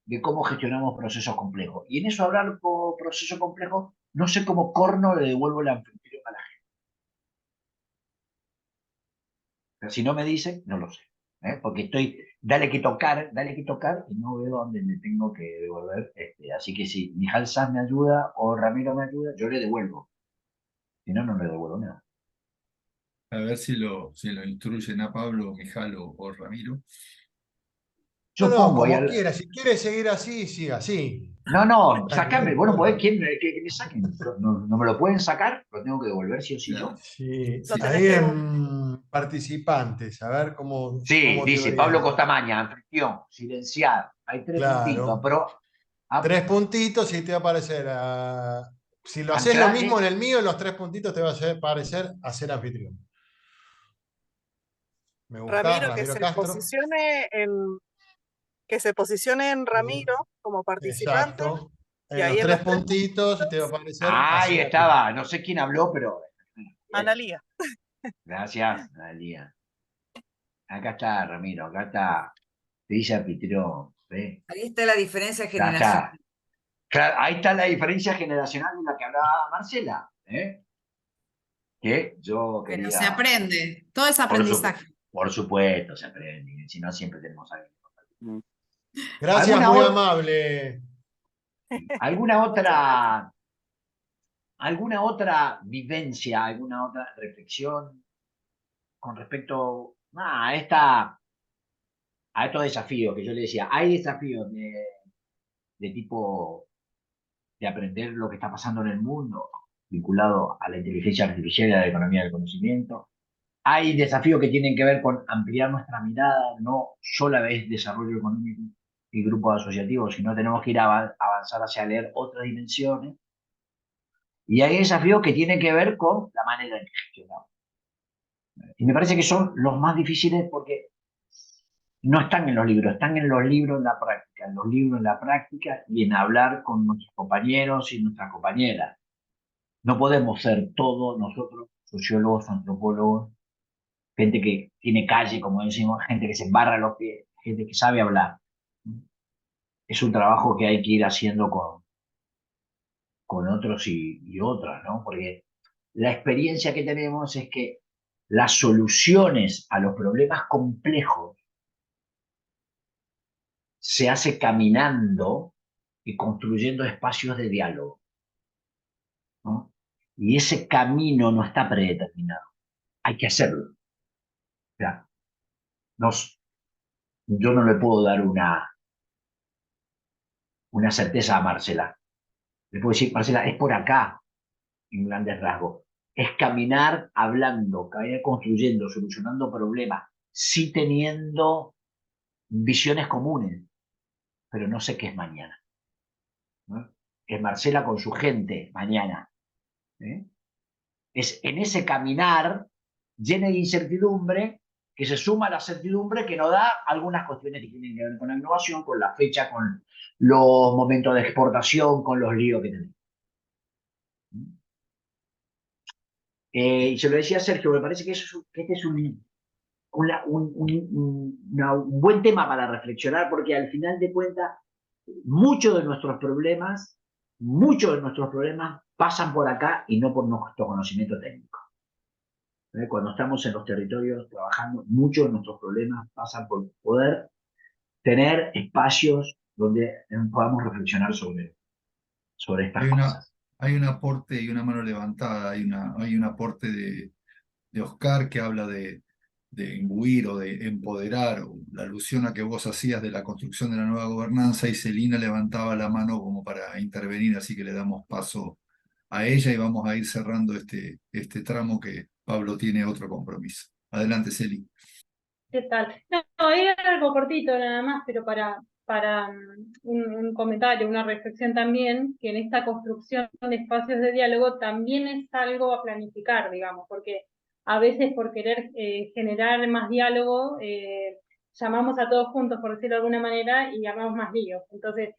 de cómo gestionamos procesos complejos. Y en eso hablar por proceso complejo, no sé cómo corno le devuelvo el anfitrión a la gente. Pero si no me dice, no lo sé. Porque estoy, dale que tocar, y no veo dónde me tengo que devolver. Así que si Mijal Sanz me ayuda o Ramiro me ayuda, yo le devuelvo. Si no, no le devuelvo nada. A ver si lo instruyen a Pablo, Mijal o Ramiro. Yo No, pongo ahí como quiera. Si quiere seguir así, siga así. No, sacame. Bueno, podés, ¿quién que me saquen? No me lo pueden sacar, lo tengo que devolver sí o sí yo. Sí, Sí. ahí en participantes, a ver Sí, cómo te dice Pablo orienta. Costamaña, anfitrión, silenciar. Hay 3 puntitos, Claro. pero 3 puntitos y te va a aparecer. Si lo haces lo mismo en anclaje. el mío, en los 3 puntitos te va a aparecer a ser anfitrión. ¿Me gustás, Ramiro Ramiro Castro? que se posicione en Sí, Ramiro como participante exacto. y En los ahí en 3 los 3 puntitos te va a puntitos, aparecer a Ahí ser anfitrión. estaba, no sé quién habló, pero. Analía. Gracias, Analia. Acá está, Ramiro, acá está. Te dice anfitrión. ¿Ve? Ahí está la diferencia Ya generacional. está. Claro, ahí está la diferencia generacional de la que hablaba Marcela. Que yo Pero quería. se aprende, todo es Por, aprendizaje. por supuesto, se aprende. Si no, siempre tenemos algo. Gracias, ¿Alguna, muy amable. alguna otra ¿Alguna otra vivencia, alguna otra reflexión con respecto a estos desafíos que yo le decía, hay desafíos de tipo de aprender lo que está pasando en el mundo vinculado a la inteligencia artificial y a la economía del conocimiento. Hay desafíos que tienen que ver con ampliar nuestra mirada, no solo es desarrollo económico y grupos asociativos, sino tenemos que ir a avanzar hacia leer otras dimensiones. Y hay desafíos que tienen que ver con la manera en que gestionamos. Y me parece que son los más difíciles porque no están en los libros, están en los libros en la práctica, en los libros en la práctica y en hablar con nuestros compañeros y nuestras compañeras. No podemos ser todos nosotros, sociólogos, antropólogos, gente que tiene calle, como decimos, gente que se embarra los pies, gente que sabe hablar. Es un trabajo que hay que ir haciendo con otros y otras, ¿no? Porque la experiencia que tenemos es que las soluciones a los problemas complejos se hace caminando y construyendo espacios de diálogo, ¿no? Y ese camino no está predeterminado, hay que hacerlo. O sea, yo no le puedo dar una certeza a Marcela. Le puedo decir, Marcela, es por acá, en grandes rasgos. Es caminar hablando, caminar construyendo, solucionando problemas, sí teniendo visiones comunes, pero no sé qué es mañana, ¿no? Es Marcela con su gente mañana, ¿eh? Es en ese caminar lleno de incertidumbre que se suma a la certidumbre que nos da algunas cuestiones que tienen que ver con la innovación, con la fecha, con los momentos de exportación, con los líos que tenemos. Y se lo decía a Sergio, me parece que este es un buen tema para reflexionar, porque al final de cuentas, muchos de nuestros problemas pasan por acá y no por nuestro conocimiento técnico. Cuando estamos en los territorios trabajando, muchos de nuestros problemas pasan por poder tener espacios donde podamos reflexionar sobre estas cosas. Hay un aporte y una mano levantada, hay un aporte de Oscar que habla de imbuir o de empoderar, o la alusión a que vos hacías de la construcción de la nueva gobernanza, y Celina levantaba la mano como para intervenir, así que le damos paso a ella y vamos a ir cerrando este tramo que Pablo tiene otro compromiso. Adelante, Celi. ¿Qué tal? No, era algo cortito nada más, pero para un comentario, una reflexión también, que en esta construcción de espacios de diálogo también es algo a planificar, digamos, porque a veces por querer generar más diálogo, llamamos a todos juntos, por decirlo de alguna manera, y armamos más líos. Entonces,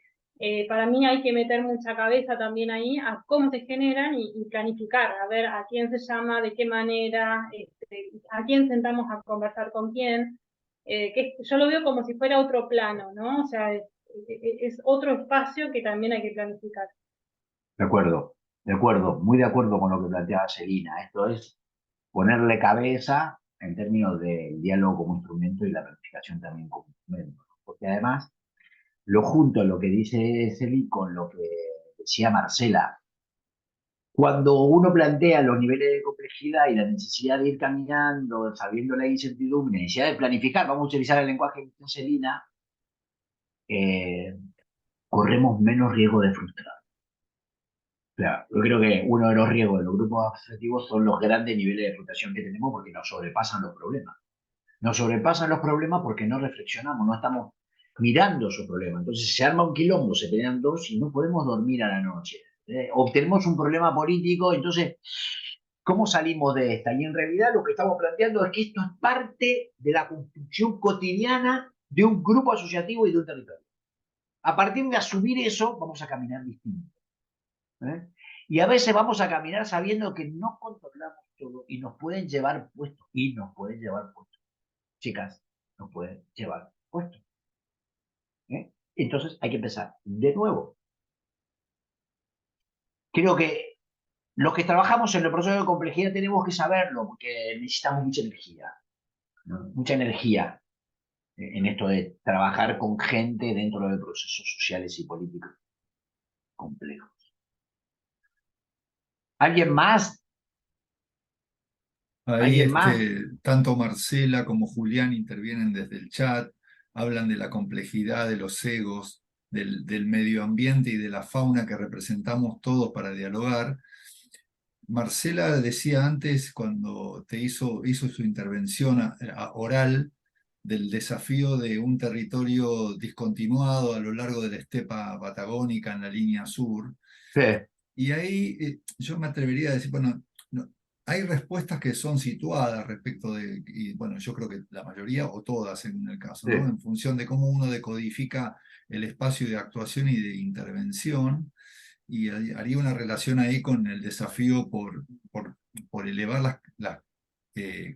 para mí hay que meter mucha cabeza también ahí a cómo se generan y planificar, a ver a quién se llama, de qué manera, a quién sentamos a conversar con quién, que yo lo veo como si fuera otro plano, ¿no? O sea, es otro espacio que también hay que planificar. De acuerdo, muy de acuerdo con lo que planteaba Celina. Esto es ponerle cabeza en términos del diálogo como instrumento y la planificación también como instrumento. Porque además, lo junto a lo que dice Celi con lo que decía Marcela. Cuando uno plantea los niveles de complejidad y la necesidad de ir caminando, sabiendo la incertidumbre, la necesidad de planificar, vamos a utilizar el lenguaje de Celina, corremos menos riesgo de frustrar. O sea, yo creo que uno de los riesgos de los grupos asociativos son los grandes niveles de frustración que tenemos porque nos sobrepasan los problemas. Nos sobrepasan los problemas porque no reflexionamos, no estamos mirando esos problemas. Entonces se arma un quilombo, se pelean dos y no podemos dormir a la noche. O tenemos un problema político, entonces, ¿cómo salimos de esta? Y en realidad lo que estamos planteando es que esto es parte de la construcción cotidiana de un grupo asociativo y de un territorio. A partir de asumir eso, vamos a caminar distinto. Y a veces vamos a caminar sabiendo que no controlamos todo y nos pueden llevar puestos. Chicas, nos pueden llevar puestos. Entonces hay que empezar de nuevo. Creo que los que trabajamos en el proceso de complejidad tenemos que saberlo porque necesitamos mucha energía, ¿no? Mucha energía en esto de trabajar con gente dentro de procesos sociales y políticos complejos. ¿Alguien más? Ahí ¿Alguien más? tanto Marcela como Julián intervienen desde el chat, hablan de la complejidad de los egos, del medio ambiente y de la fauna que representamos todos para dialogar. Marcela decía antes, cuando hizo su intervención oral, del desafío de un territorio discontinuado a lo largo de la estepa patagónica en la línea sur. Sí, Y ahí yo me atrevería a decir, bueno, hay respuestas que son situadas respecto de, y bueno, yo creo que la mayoría o todas en el caso, ¿no? sí, En función de cómo uno decodifica el espacio de actuación y de intervención, y haría una relación ahí con el desafío por elevar las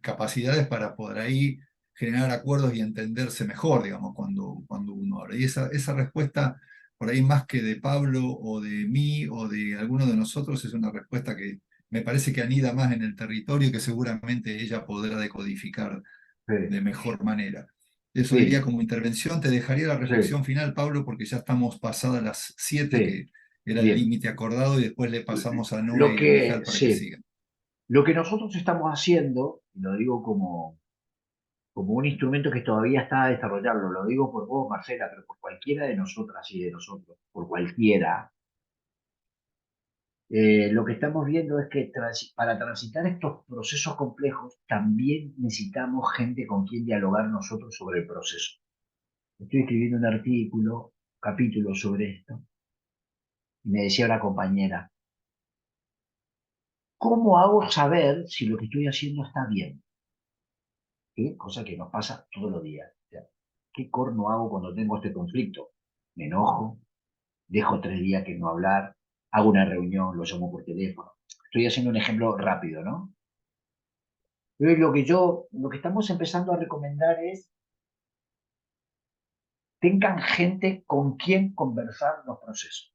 capacidades para poder ahí generar acuerdos y entenderse mejor, digamos, cuando uno habla. Y esa respuesta, por ahí más que de Pablo o de mí o de alguno de nosotros, es una respuesta que me parece que anida más en el territorio y que seguramente ella podrá decodificar de sí, mejor manera. Eso diría sí, como intervención. Te dejaría la sí, reflexión final, Pablo, porque ya estamos pasadas las 7, sí, que era el bien. límite acordado, y después le pasamos a Noé Lo y a que, Mijal para que sí, sigan. lo que nosotros estamos haciendo, y lo digo como un instrumento que todavía está a desarrollarlo, lo digo por vos, Marcela, pero por cualquiera de nosotras y de nosotros, por cualquiera, lo que estamos viendo es que para transitar estos procesos complejos también necesitamos gente con quien dialogar nosotros sobre el proceso. Estoy escribiendo un artículo, capítulo sobre esto, y me decía una compañera, ¿cómo hago saber si lo que estoy haciendo está bien? ¿Sí? Cosa que nos pasa todos los días. O sea, ¿qué corno hago cuando tengo este conflicto? Me enojo, dejo 3 días que no hablar, hago una reunión, lo llamo por teléfono. Estoy haciendo un ejemplo rápido, ¿no? Entonces, lo que estamos empezando a recomendar es tengan gente con quien conversar los procesos.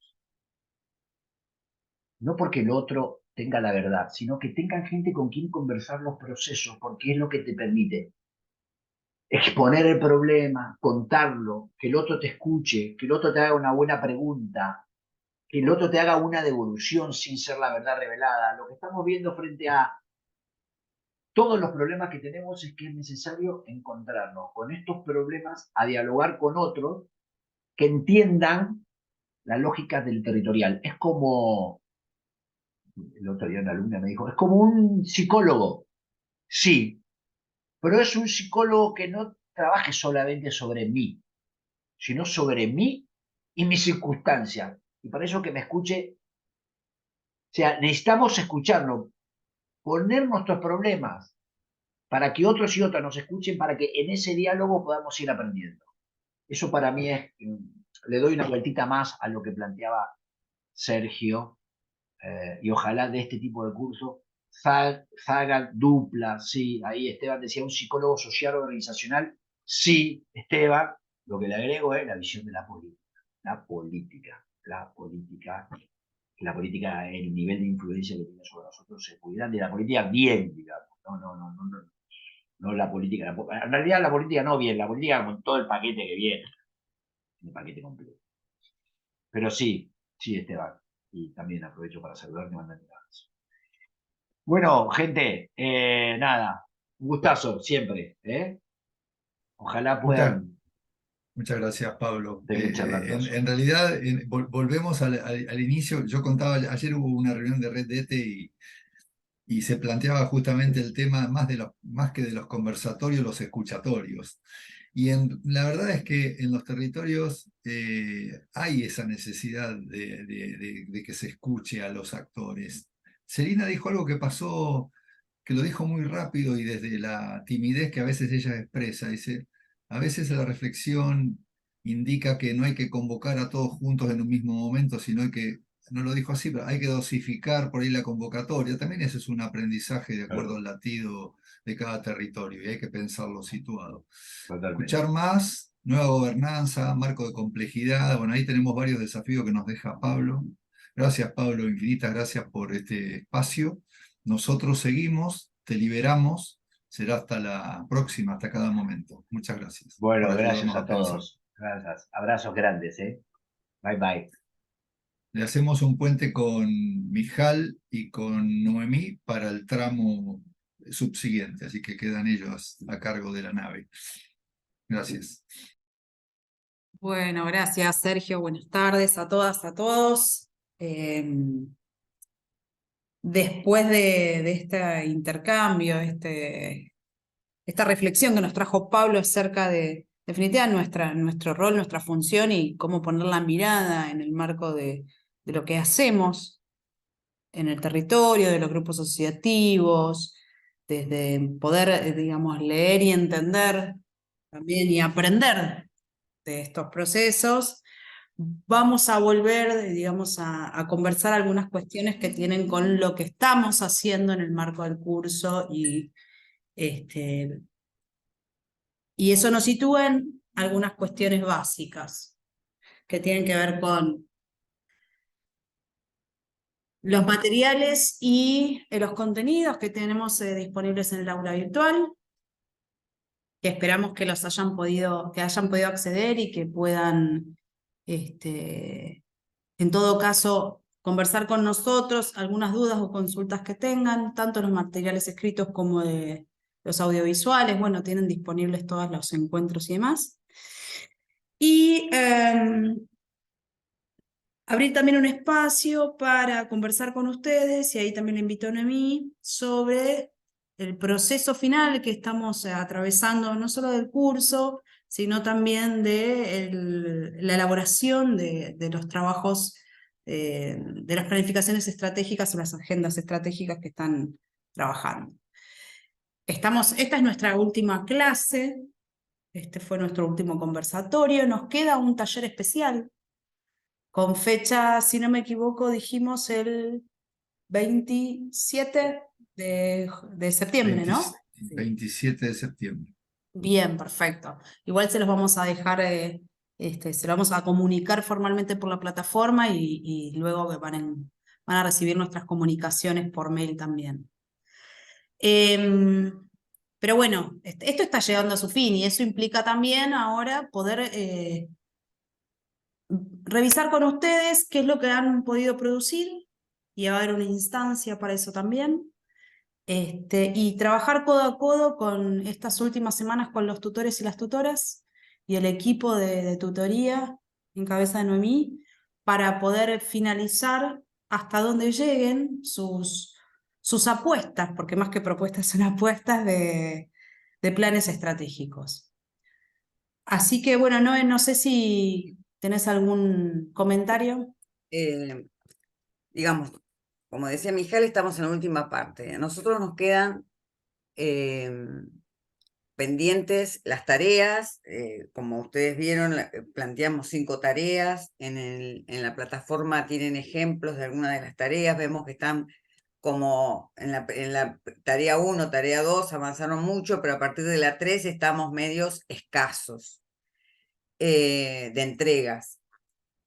No porque el otro tenga la verdad, sino que tengan gente con quien conversar los procesos, porque es lo que te permite exponer el problema, contarlo, que el otro te escuche, que el otro te haga una buena pregunta, que el otro te haga una devolución sin ser la verdad revelada. Lo que estamos viendo frente a todos los problemas que tenemos es que es necesario encontrarnos con estos problemas a dialogar con otros que entiendan la lógica del territorial. Es como, el otro día una alumna me dijo, es como un psicólogo. Sí, pero es un psicólogo que no trabaje solamente sobre mí, sino sobre mí y mis circunstancias. Y para eso que me escuche, o sea, necesitamos escucharnos, poner nuestros problemas para que otros y otras nos escuchen, para que en ese diálogo podamos ir aprendiendo. Eso para mí es, le doy una vueltita más a lo que planteaba Sergio, y ojalá de este tipo de cursos salgan duplas, sí, ahí Esteban decía un psicólogo social organizacional, sí, Esteban, lo que le agrego es la visión de la política, el nivel de influencia que tiene sobre nosotros, se cuidan de la política bien, digamos, no la política, en realidad la política no bien, la política con todo el paquete que viene, el paquete completo. Pero sí, sí, Esteban, y también aprovecho para saludarte y mandarte un abrazo. Bueno, gente, nada, un gustazo siempre, ¿eh? Ojalá Muchas, puedan muchas gracias, Pablo. seguir charlando En sobre. realidad, volvemos al inicio. Yo contaba, ayer hubo una reunión de Red Dete y se planteaba justamente el tema más que de los conversatorios, los escuchatorios. Y la verdad es que en los territorios hay esa necesidad de que se escuche a los actores. Celina dijo algo que pasó, que lo dijo muy rápido y desde la timidez que a veces ella expresa. Dice, a veces la reflexión indica que no hay que convocar a todos juntos en un mismo momento, sino no lo dijo así, pero hay que dosificar por ahí la convocatoria. También ese es un aprendizaje de acuerdo Claro, al latido de cada territorio y hay que pensarlo situado. totalmente. Escuchar más, nueva gobernanza, marco de complejidad. Bueno, ahí tenemos varios desafíos que nos deja Pablo. Gracias, Pablo, infinitas gracias por este espacio. Nosotros seguimos, te liberamos. Será hasta la próxima, hasta cada momento. Muchas gracias por Bueno, gracias ayudarnos a a pensar. todos. Gracias. Abrazos grandes, ¿eh? Bye bye. Le hacemos un puente con Mijal y con Noemí para el tramo subsiguiente, así que quedan ellos a cargo de la nave. Gracias. Bueno, gracias Sergio, buenas tardes a todas, a todos. Después de este intercambio, esta reflexión que nos trajo Pablo acerca de, definitiva, nuestro rol, nuestra función y cómo poner la mirada en el marco de lo que hacemos en el territorio, de los grupos asociativos, desde poder, digamos, leer y entender también y aprender de estos procesos. Vamos a volver, digamos, a conversar algunas cuestiones que tienen con lo que estamos haciendo en el marco del curso y eso nos sitúa en algunas cuestiones básicas que tienen que ver con los materiales y los contenidos que tenemos disponibles en el aula virtual, que esperamos que hayan podido acceder y que puedan, en todo caso, conversar con nosotros, algunas dudas o consultas que tengan, tanto los materiales escritos como de los audiovisuales. Bueno, tienen disponibles todos los encuentros y demás. Y abrir también un espacio para conversar con ustedes, y ahí también le invito a Noemí, sobre el proceso final que estamos atravesando, no solo del curso, sino también de la elaboración de los trabajos, de las planificaciones estratégicas o las agendas estratégicas que están trabajando. Esta es nuestra última clase, este fue nuestro último conversatorio, nos queda un taller especial, con fecha, si no me equivoco, dijimos el 27 de septiembre, ¿no? 27 de septiembre. Bien, perfecto. Igual se los vamos a dejar, se lo vamos a comunicar formalmente por la plataforma y luego que van a recibir nuestras comunicaciones por mail también. Pero bueno, esto está llegando a su fin y eso implica también ahora poder revisar con ustedes qué es lo que han podido producir, y va a haber una instancia para eso también. Y trabajar codo a codo con estas últimas semanas con los tutores y las tutoras y el equipo de tutoría en cabeza de Noemí para poder finalizar hasta donde lleguen sus apuestas, porque más que propuestas son apuestas de planes estratégicos. Así que bueno, no sé si tenés algún comentario. Digamos, como decía Mijal, estamos en la última parte. A nosotros nos quedan pendientes las tareas. Como ustedes vieron, planteamos 5 tareas. En la plataforma tienen ejemplos de algunas de las tareas. Vemos que están como en la tarea 1, tarea 2, avanzaron mucho, pero a partir de la 3 estamos medios escasos de entregas.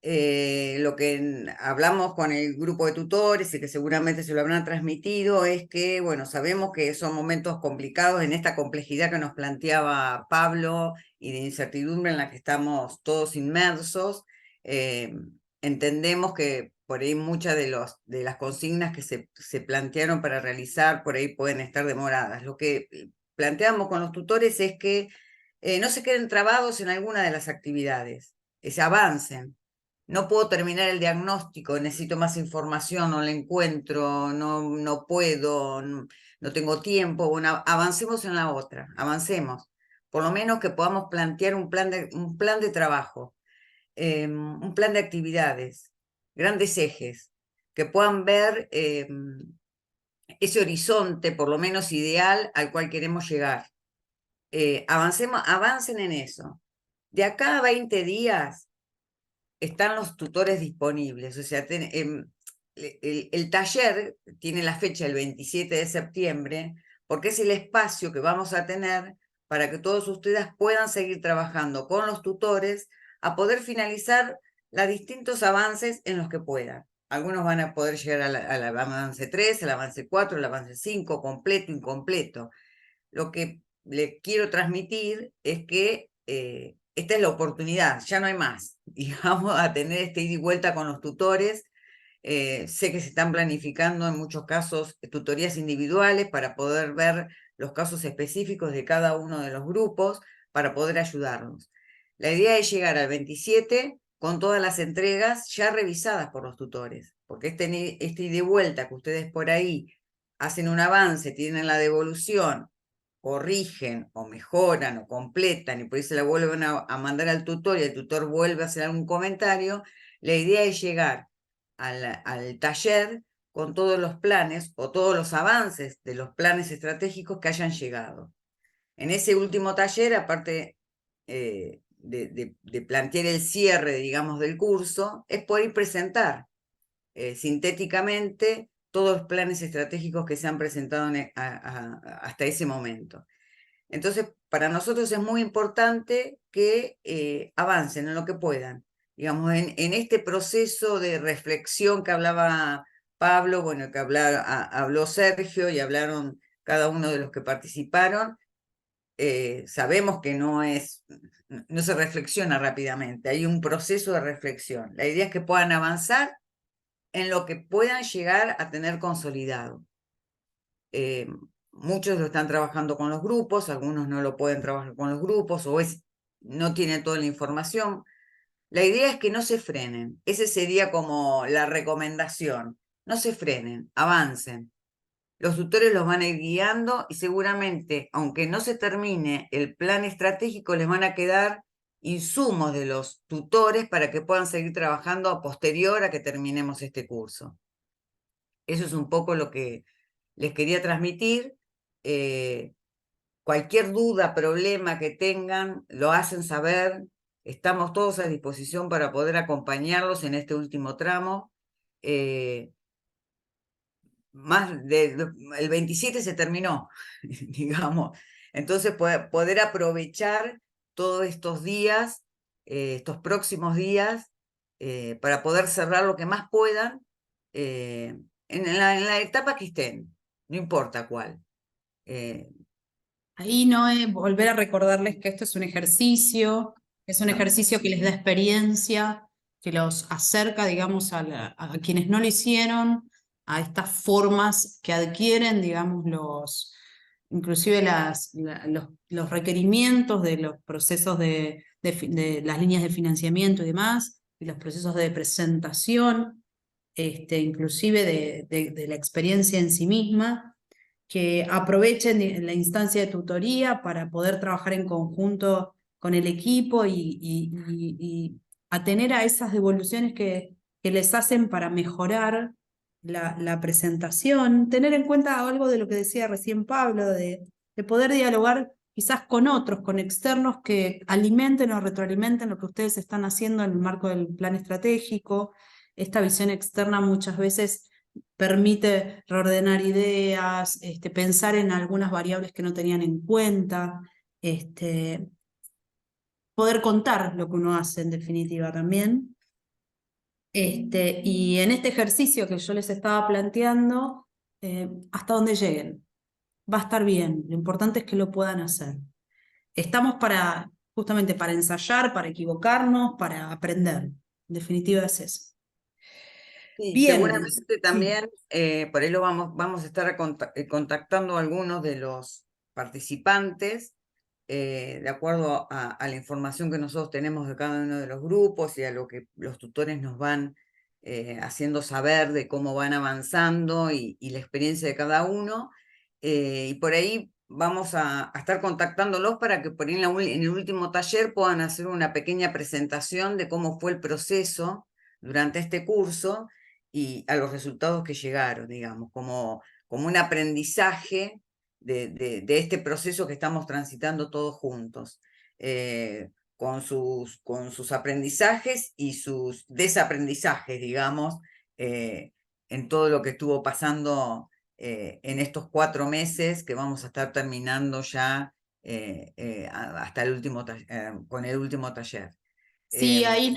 Lo que hablamos con el grupo de tutores y que seguramente se lo habrán transmitido es que, bueno, sabemos que son momentos complicados en esta complejidad que nos planteaba Pablo y de incertidumbre en la que estamos todos inmersos. Entendemos que por ahí muchas de las consignas que se plantearon para realizar por ahí pueden estar demoradas. Lo que planteamos con los tutores es que no se queden trabados en alguna de las actividades, que se avancen. No puedo terminar el diagnóstico, necesito más información, no la encuentro, no puedo, no tengo tiempo. Bueno, avancemos en la otra, avancemos. Por lo menos que podamos plantear un plan de trabajo, un plan de actividades, grandes ejes, que puedan ver ese horizonte, por lo menos ideal, al cual queremos llegar. Avancen en eso. De acá a 20 días, están los tutores disponibles, o sea, el taller tiene la fecha el 27 de septiembre, porque es el espacio que vamos a tener para que todos ustedes puedan seguir trabajando con los tutores a poder finalizar los distintos avances en los que puedan. Algunos van a poder llegar al avance 3, al avance 4, al avance 5, completo, incompleto. Lo que le quiero transmitir es que esta es la oportunidad, ya no hay más. Y vamos a tener ida y vuelta con los tutores Sé que se están planificando en muchos casos tutorías individuales para poder ver los casos específicos de cada uno de los grupos para poder ayudarnos. La idea es llegar al 27 con todas las entregas ya revisadas por los tutores, porque este ida y vuelta que ustedes por ahí hacen un avance, tienen la devolución, corrigen o mejoran o completan y por ahí se la vuelven a mandar al tutor y el tutor vuelve a hacer algún comentario, la idea es llegar al taller con todos los planes o todos los avances de los planes estratégicos que hayan llegado. En ese último taller, aparte de plantear el cierre, digamos, del curso, es poder presentar sintéticamente todos los planes estratégicos que se han presentado hasta ese momento. Entonces, para nosotros es muy importante que avancen en lo que puedan. Digamos, en este proceso de reflexión que hablaba Pablo, bueno, que habló Sergio y hablaron cada uno de los que participaron, sabemos que no se reflexiona rápidamente, hay un proceso de reflexión. La idea es que puedan avanzar en lo que puedan llegar a tener consolidado. Muchos lo están trabajando con los grupos, algunos no lo pueden trabajar con los grupos o no tienen toda la información. La idea es que no se frenen, ese sería como la recomendación. No se frenen, avancen. Los tutores los van a ir guiando y seguramente, aunque no se termine el plan estratégico, les van a quedar insumos de los tutores para que puedan seguir trabajando a posterior a que terminemos este curso. Eso es un poco lo que les quería transmitir. Cualquier duda, problema que tengan, lo hacen saber. Estamos todos a disposición para poder acompañarlos en este último tramo. El 27 se terminó, digamos. Entonces, poder aprovechar todos estos días, estos próximos días, para poder cerrar lo que más puedan en la etapa que estén, no importa cuál. Ahí no es volver a recordarles que esto es un ejercicio que les da experiencia, que los acerca, digamos, a quienes no lo hicieron, a estas formas que adquieren, digamos, inclusive los requerimientos de los procesos de las líneas de financiamiento y demás, y los procesos de presentación, inclusive de la experiencia en sí misma, que aprovechen la instancia de tutoría para poder trabajar en conjunto con el equipo y atener a esas devoluciones que les hacen para mejorar la presentación, tener en cuenta algo de lo que decía recién Pablo, de poder dialogar quizás con otros, con externos que alimenten o retroalimenten lo que ustedes están haciendo en el marco del plan estratégico. Esta visión externa muchas veces permite reordenar ideas, pensar en algunas variables que no tenían en cuenta, poder contar lo que uno hace en definitiva también. Y en este ejercicio que yo les estaba planteando, hasta donde lleguen, va a estar bien, lo importante es que lo puedan hacer. Estamos justamente para ensayar, para equivocarnos, para aprender. En definitiva es eso. Sí, Bien, seguramente también, por ahí vamos a estar contactando a algunos de los participantes, de acuerdo a la información que nosotros tenemos de cada uno de los grupos y a lo que los tutores nos van haciendo saber de cómo van avanzando y la experiencia de cada uno. Y por ahí vamos a estar contactándolos para que por ahí en el último taller puedan hacer una pequeña presentación de cómo fue el proceso durante este curso y a los resultados que llegaron, digamos, como un aprendizaje de este proceso que estamos transitando todos juntos, con sus aprendizajes y sus desaprendizajes, digamos, en todo lo que estuvo pasando en estos 4 meses que vamos a estar terminando ya hasta el último con el último taller. Sí, ahí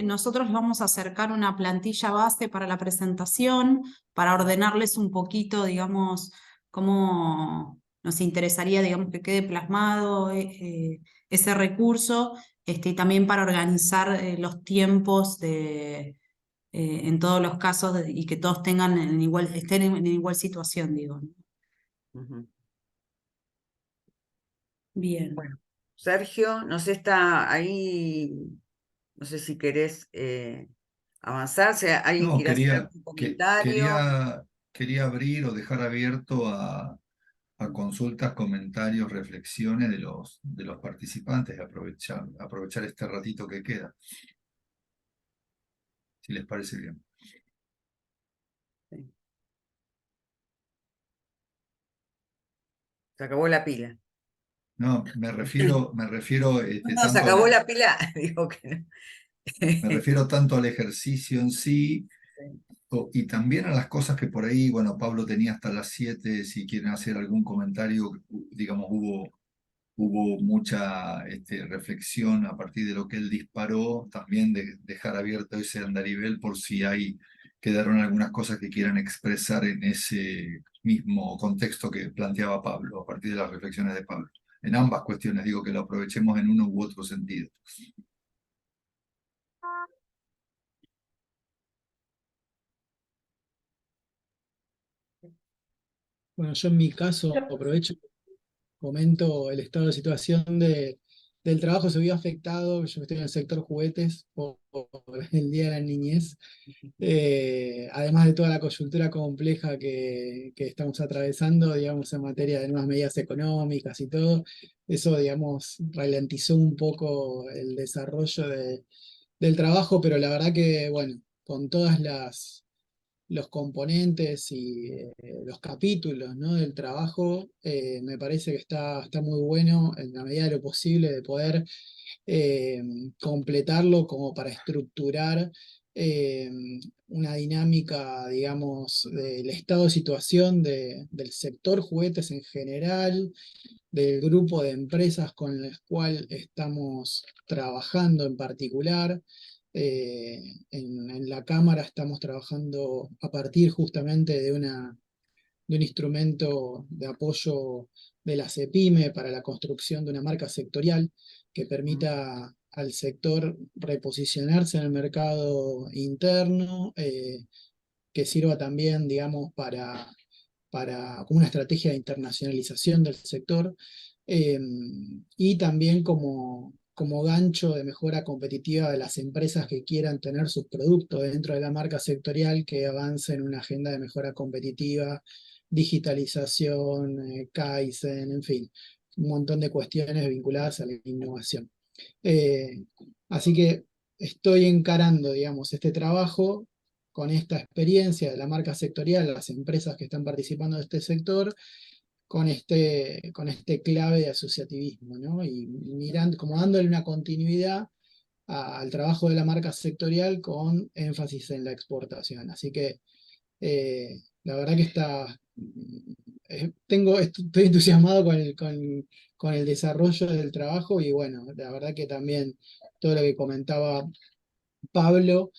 nosotros les vamos a acercar una plantilla base para la presentación, para ordenarles un poquito, digamos, cómo nos interesaría, digamos, que quede plasmado ese recurso, y también para organizar los tiempos de en todos los casos y que todos tengan estén en igual situación, digo, ¿no? Ujú. Bien. Bueno, Sergio, no sé, está ahí, no sé si querés avanzar, si alguien No, quiere hacer algún comentario. quería abrir o dejar abierto a consultas, comentarios, reflexiones de los participantes, aprovechar este ratito que queda, si les parece bien. Sí. Se acabó la pila. No, me refiero No, se acabó la pila, digo que no. me refiero tanto al ejercicio en sí y también a las cosas que por ahí, bueno, Pablo tenía hasta las 7, si quieren hacer algún comentario, digamos, hubo mucha reflexión a partir de lo que él disparó, también dejar abierto ese andarivel por si quedaron algunas cosas que quieran expresar en ese mismo contexto que planteaba Pablo, a partir de las reflexiones de Pablo. En ambas cuestiones, digo que lo aprovechemos en uno u otro sentido. Bueno, yo en mi caso aprovecho, comento el estado de situación del trabajo. Se vio afectado, yo estoy en el sector juguetes por el Día de la Niñez, además de toda la coyuntura compleja que estamos atravesando, digamos, en materia de nuevas medidas económicas y todo. Eso, digamos, ralentizó un poco el desarrollo del trabajo, pero la verdad que, bueno, con todas los componentes y los capítulos, ¿no?, del trabajo, me parece que está muy bueno en la medida de lo posible de poder eh, completarlo como para estructurar eh, una dinámica, digamos, del estado de situación del sector juguetes en general, del grupo de empresas con las cuales estamos trabajando en particular. En la Cámara estamos trabajando a partir justamente de un instrumento de apoyo de la CEPIME para la construcción de una marca sectorial que permita al sector reposicionarse en el mercado interno, que sirva también, digamos, como una estrategia de internacionalización del sector, y también como gancho de mejora competitiva de las empresas que quieran tener sus productos dentro de la marca sectorial, que avance en una agenda de mejora competitiva, digitalización, Kaizen, en fin, un montón de cuestiones vinculadas a la innovación. Así que estoy encarando, digamos, este trabajo con esta experiencia de la marca sectorial, las empresas que están participando de este sector, con este clave de asociativismo, ¿no? Y mirando, como dándole una continuidad al trabajo de la marca sectorial con énfasis en la exportación. Así que la verdad que estoy entusiasmado con el desarrollo del trabajo, y bueno, la verdad que también todo lo que comentaba Pablo,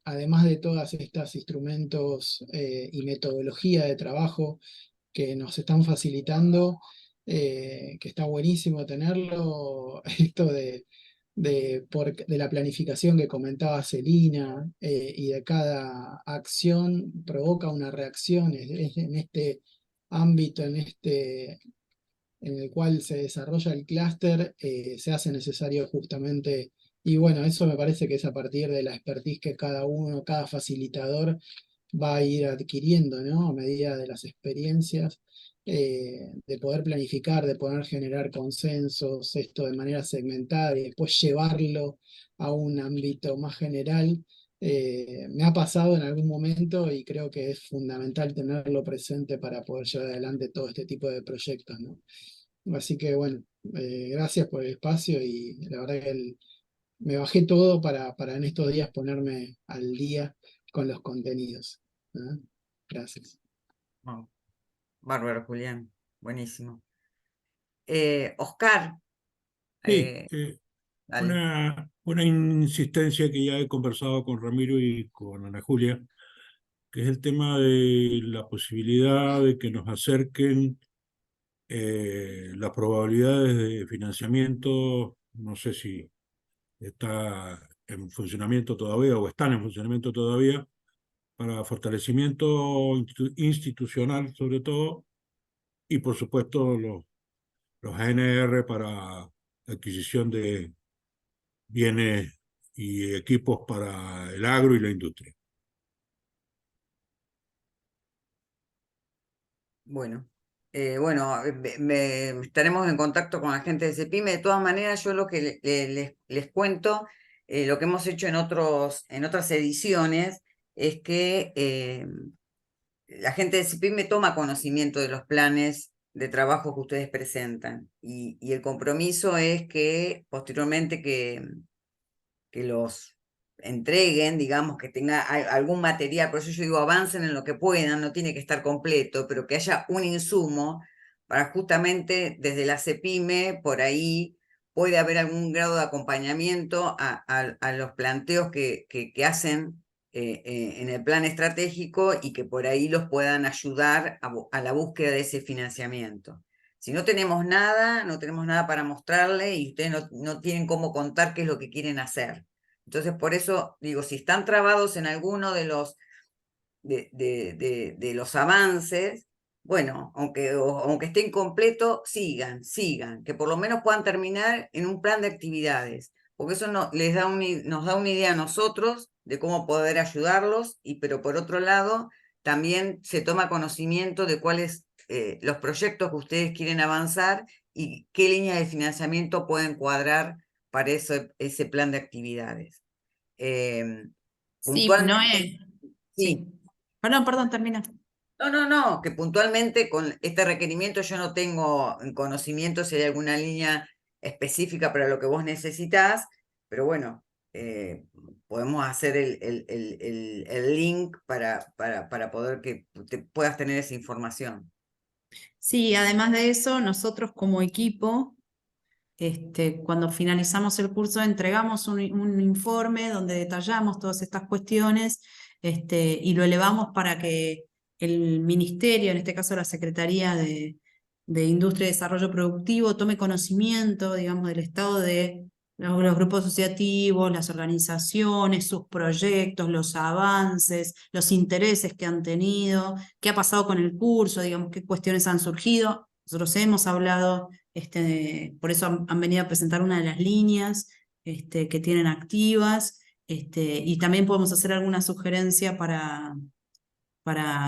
además de todos estos instrumentos y metodología de trabajo que nos están facilitando, que está buenísimo tenerlo, esto de la planificación que comentaba Celina, y de cada acción provoca una reacción en este ámbito, en el cual se desarrolla el clúster, se hace necesario justamente, y bueno, eso me parece que es a partir de la expertise que cada facilitador va a ir adquiriendo, ¿no?, a medida de las experiencias, de poder planificar, de poder generar consensos, esto de manera segmentada y después llevarlo a un ámbito más general. Me ha pasado en algún momento y creo que es fundamental tenerlo presente para poder llevar adelante todo este tipo de proyectos, ¿no? Así que bueno, gracias por el espacio, y la verdad que me bajé todo para en estos días ponerme al día con los contenidos, ¿no? Gracias. Oh, bárbaro, Julián. Buenísimo. Oscar, Sí, dale. una insistencia que ya he conversado con Ramiro y con Ana Julia, que es el tema de la posibilidad de que nos acerquen las probabilidades de financiamiento. No sé si está en funcionamiento todavía o están en funcionamiento todavía para fortalecimiento institucional sobre todo, y por supuesto los ANR para adquisición de bienes y equipos para el agro y la industria. Bueno, estaremos en contacto con la gente de CEPIME. De todas maneras, yo lo que les cuento, lo que hemos hecho en otras ediciones, es que la gente de CEPIME toma conocimiento de los planes de trabajo que ustedes presentan, y el compromiso es que posteriormente que los entreguen, digamos, que tenga algún material, por eso yo digo, avancen en lo que puedan, no tiene que estar completo, pero que haya un insumo para justamente desde la CEPIME, por ahí puede haber algún grado de acompañamiento a los planteos que hacen en el plan estratégico, y que por ahí los puedan ayudar a la búsqueda de ese financiamiento. Si no tenemos nada para mostrarle, y ustedes no tienen cómo contar qué es lo que quieren hacer. Entonces, por eso digo, si están trabados en alguno de los avances, bueno, aunque esté incompleto, sigan, que por lo menos puedan terminar en un plan de actividades, porque eso nos da una idea a nosotros de cómo poder ayudarlos, pero por otro lado, también se toma conocimiento de cuáles los proyectos que ustedes quieren avanzar y qué líneas de financiamiento pueden cuadrar para ese plan de actividades. Sí, Puntualmente, Noé. Sí. Perdón, termina. No, que puntualmente con este requerimiento yo no tengo conocimiento si hay alguna línea específica para lo que vos necesitas, pero bueno, podemos hacer el link para poder que puedas tener esa información. Sí, además de eso, nosotros como equipo, cuando finalizamos el curso, entregamos un informe donde detallamos todas estas cuestiones, y lo elevamos para que el ministerio, en este caso la Secretaría de Industria y Desarrollo Productivo, tome conocimiento, digamos, del estado de los grupos asociativos, las organizaciones, sus proyectos, los avances, los intereses que han tenido, qué ha pasado con el curso, digamos, qué cuestiones han surgido. Nosotros hemos hablado, por eso han venido a presentar una de las líneas que tienen activas, y también podemos hacer alguna sugerencia para,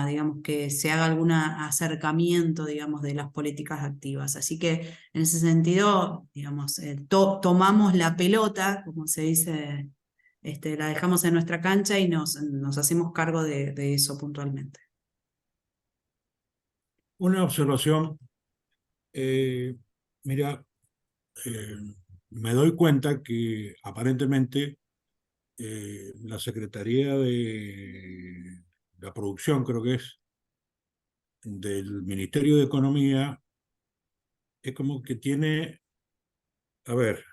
digamos, que se haga algún acercamiento, digamos, de las políticas activas. Así que en ese sentido, digamos, tomamos la pelota, como se dice, la dejamos en nuestra cancha y nos hacemos cargo de eso puntualmente. Una observación, mira, me doy cuenta que aparentemente la Secretaría de la Producción, creo que es, del Ministerio de Economía, es como que tiene, a ver,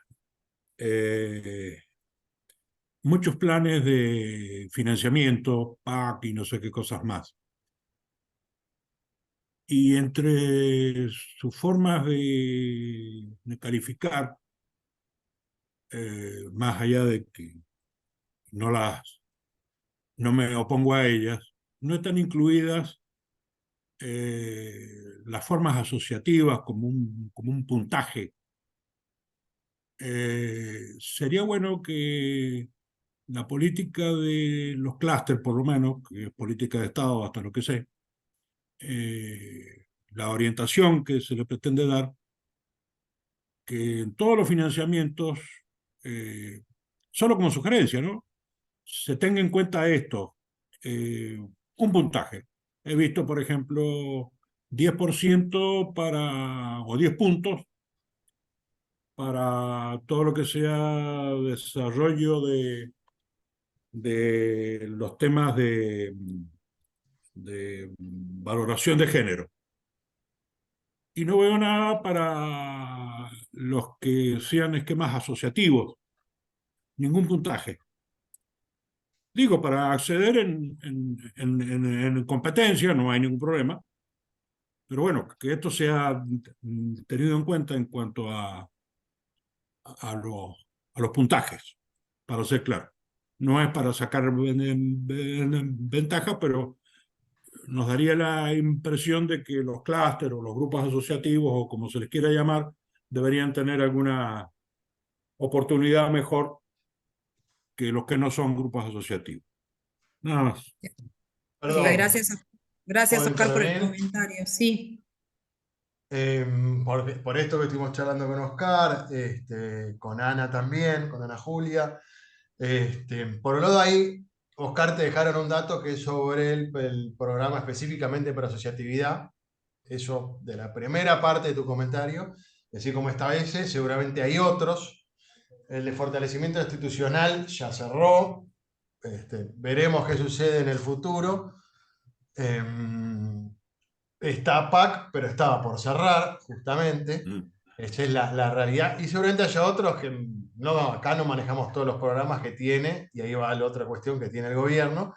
muchos planes de financiamiento, PAC y no sé qué cosas más. Y entre sus formas de calificar, más allá de que no me opongo a ellas, no están incluidas las formas asociativas como un puntaje. Sería bueno que la política de los clústeres, por lo menos, que es política de Estado hasta lo que sé, la orientación que se le pretende dar, que en todos los financiamientos, solo como sugerencia, ¿no?, se tenga en cuenta esto, un puntaje. He visto, por ejemplo, 10% o 10 puntos para todo lo que sea desarrollo de los temas de valoración de género. Y no veo nada para los que sean esquemas asociativos, ningún puntaje. Digo, para acceder en competencia no hay ningún problema, pero bueno, que esto sea tenido en cuenta en cuanto a los puntajes, para ser claro. No es para sacar ventaja, pero nos daría la impresión de que los clústeres o los grupos asociativos, o como se les quiera llamar, deberían tener alguna oportunidad mejor que los que no son grupos asociativos. Nada más. Perdón, Gracias ¿puedo Oscar por el intervenir? comentario. Sí. Por esto que estuvimos charlando con Oscar, con Ana también, con Ana Julia. Por un lado ahí, Oscar, te dejaron un dato que es sobre el programa específicamente para asociatividad. Eso de la primera parte de tu comentario, así como esta vez, seguramente hay otros. El de fortalecimiento institucional ya cerró. Veremos qué sucede en el futuro. Está APAC, pero estaba por cerrar, justamente. Esa es la realidad. Y seguramente haya otros que no, acá no manejamos todos los programas que tiene, y ahí va la otra cuestión que tiene el gobierno,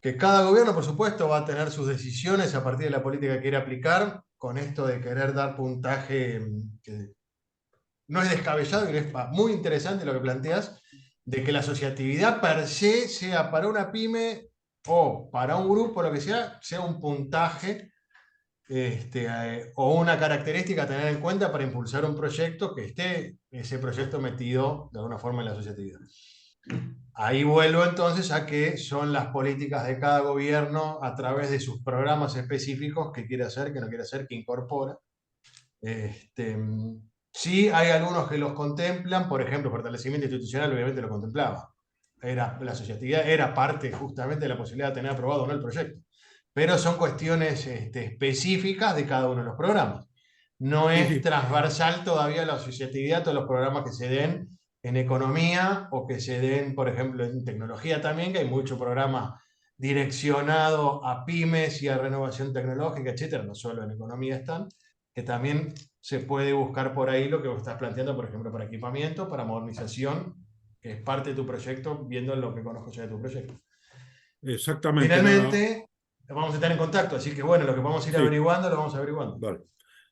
que cada gobierno, por supuesto, va a tener sus decisiones a partir de la política que quiere aplicar, con esto de querer dar puntaje, que no es descabellado y es muy interesante lo que planteas, de que la asociatividad per se sea para una pyme o para un grupo, lo que sea un puntaje o una característica a tener en cuenta para impulsar un proyecto que esté ese proyecto metido de alguna forma en la asociatividad. Ahí vuelvo entonces a que son las políticas de cada gobierno a través de sus programas específicos que quiere hacer, que no quiere hacer, que incorpora. Sí, hay algunos que los contemplan, por ejemplo, fortalecimiento institucional obviamente lo contemplaba. La asociatividad era parte justamente de la posibilidad de tener aprobado o no el proyecto. Pero son cuestiones específicas de cada uno de los programas. No es transversal todavía la asociatividad, todos los programas que se den en economía o que se den, por ejemplo, en tecnología también, que hay mucho programa direccionado a pymes y a renovación tecnológica, etcétera, no solo en economía están, que también se puede buscar por ahí lo que vos estás planteando, por ejemplo, para equipamiento, para modernización, que es parte de tu proyecto, viendo lo que conozco ya de tu proyecto. Exactamente. Finalmente, vamos a estar en contacto, así que bueno, lo que vamos a ir averiguando, lo vamos averiguando. Vale.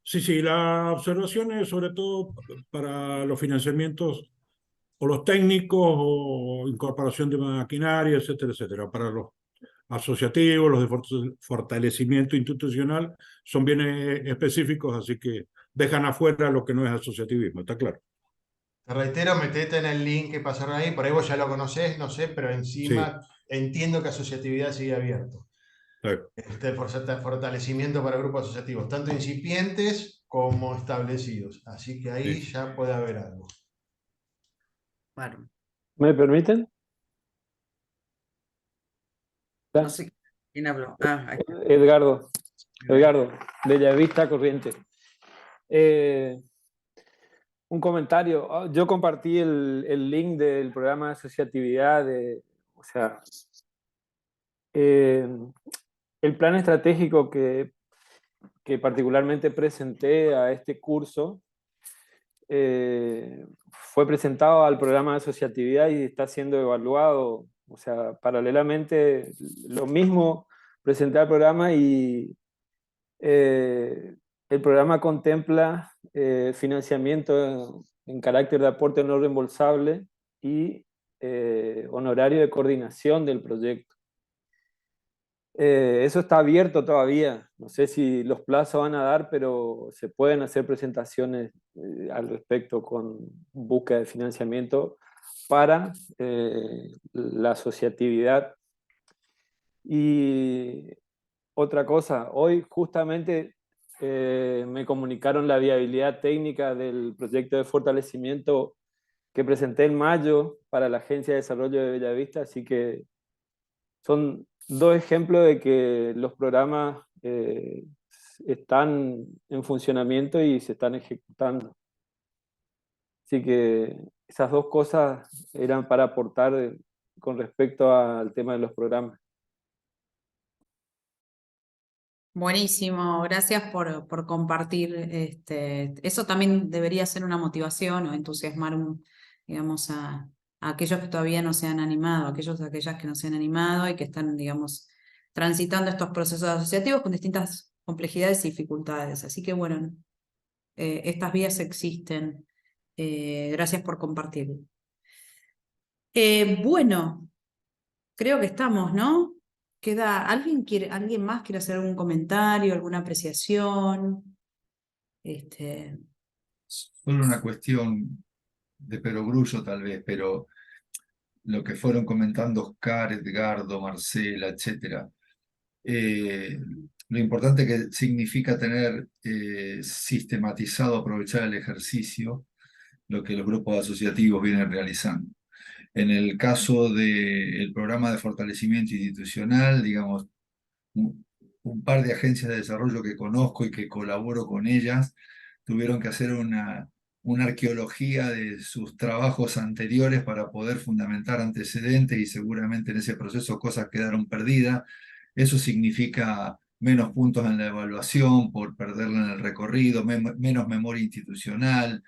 Sí, la observación es sobre todo para los financiamientos o los técnicos o incorporación de maquinaria, etcétera, etcétera. Para los asociativos, los de fortalecimiento institucional, son bien específicos, así que dejan afuera lo que no es asociativismo, ¿está claro? Te reitero, metete en el link que pasaron ahí, por ahí vos ya lo conocés, no sé, pero encima entiendo que asociatividad sigue abierto. El fortalecimiento para grupos asociativos, tanto incipientes como establecidos. Así que ahí ya puede haber algo. Bueno. ¿Me permiten? No sé quién habló. Edgardo, Bellavista Corrientes. Un comentario. Yo compartí el link del programa de asociatividad, el plan estratégico que particularmente presenté a este curso fue presentado al programa de asociatividad y está siendo evaluado. O sea, paralelamente, lo mismo presenté al programa y el programa contempla financiamiento en carácter de aporte no reembolsable y honorario de coordinación del proyecto. Eso está abierto todavía. No sé si los plazos van a dar, pero se pueden hacer presentaciones al respecto con búsqueda de financiamiento para la asociatividad. Y otra cosa, hoy justamente me comunicaron la viabilidad técnica del proyecto de fortalecimiento que presenté en mayo para la Agencia de Desarrollo de Bellavista, así que son dos ejemplos de que los programas están en funcionamiento y se están ejecutando. Así que esas dos cosas eran para aportar con respecto al tema de los programas. Buenísimo, gracias por compartir. Eso también debería ser una motivación o entusiasmar digamos, a aquellos que todavía no se han animado, aquellas que no se han animado y que están, digamos, transitando estos procesos asociativos con distintas complejidades y dificultades. Así que bueno, estas vías existen. Gracias por compartirlo. Bueno, creo que estamos, ¿no? ¿Alguien más quiere hacer algún comentario, alguna apreciación? Solo una cuestión de perogrullo tal vez, pero lo que fueron comentando Oscar, Edgardo, Marcela, etcétera. Lo importante que significa tener sistematizado, aprovechar el ejercicio, lo que los grupos asociativos vienen realizando. En el caso del programa de fortalecimiento institucional, digamos, un par de agencias de desarrollo que conozco y que colaboro con ellas, tuvieron que hacer una arqueología de sus trabajos anteriores para poder fundamentar antecedentes y seguramente en ese proceso cosas quedaron perdidas. Eso significa menos puntos en la evaluación por perderla en el recorrido, menos memoria institucional,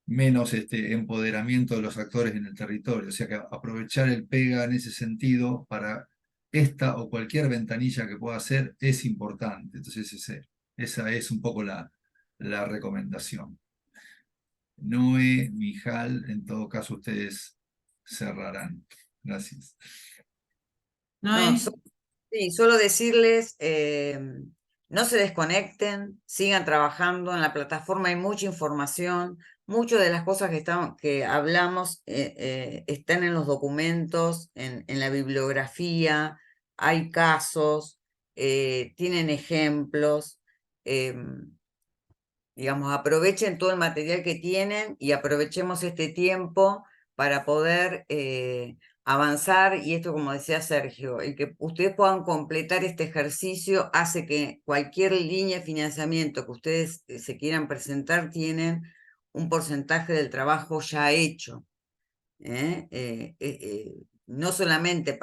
menos empoderamiento de los actores en el territorio. O sea que aprovechar el PEGA en ese sentido para esta o cualquier ventanilla que pueda hacer es importante. Entonces esa es un poco la recomendación. Noé, Mijal, en todo caso ustedes cerrarán. Gracias. Noé. Sí, solo decirles, no se desconecten, sigan trabajando. En la plataforma hay mucha información, muchas de las cosas que hablamos están en los documentos, en la bibliografía, hay casos, tienen ejemplos. Digamos, aprovechen todo el material que tienen y aprovechemos este tiempo para poder avanzar, y esto, como decía Sergio, el que ustedes puedan completar este ejercicio hace que cualquier línea de financiamiento que ustedes se quieran presentar tienen un porcentaje del trabajo ya hecho. No solamente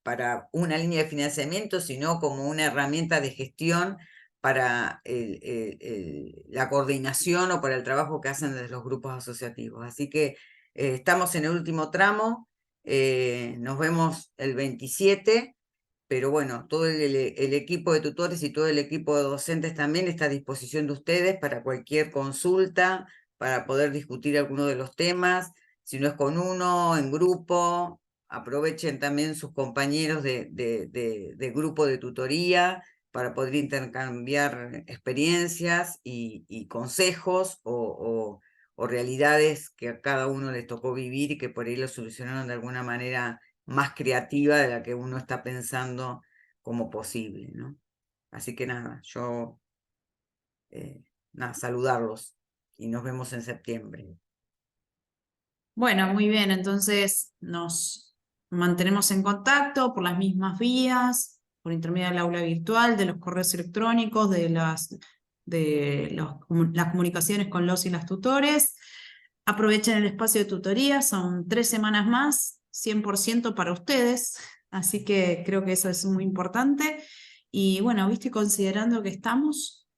para una línea de financiamiento, sino como una herramienta de gestión para la coordinación o para el trabajo que hacen desde los grupos asociativos. Así que estamos en el último tramo, nos vemos el 27, pero bueno, todo el equipo de tutores y todo el equipo de docentes también está a disposición de ustedes para cualquier consulta, para poder discutir alguno de los temas. Si no es con uno, en grupo, aprovechen también sus compañeros de grupo de tutoría para poder intercambiar experiencias y consejos o realidades que a cada uno les tocó vivir y que por ahí lo solucionaron de alguna manera más creativa de la que uno está pensando como posible, ¿no? Así que nada, yo saludarlos y nos vemos en septiembre. Bueno, muy bien, entonces nos mantenemos en contacto por las mismas vías, por intermedio del aula virtual, de los correos electrónicos, de las comunicaciones con los y las tutores. Aprovechen el espacio de tutoría, son 3 semanas más, 100% para ustedes, así que creo que eso es muy importante. Y bueno, visto y considerando que estamos,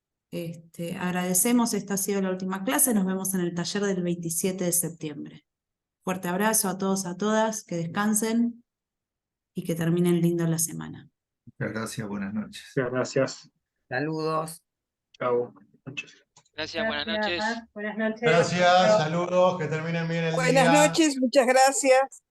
agradecemos, esta ha sido la última clase, nos vemos en el taller del 27 de septiembre. Fuerte abrazo a todos, a todas, que descansen y que terminen lindo la semana. Muchas gracias, buenas noches. Muchas gracias. Saludos. Chao. Buenas noches. Gracias, buenas noches. Buenas noches. Gracias, saludos, que terminen bien el día. Buenas noches, muchas gracias.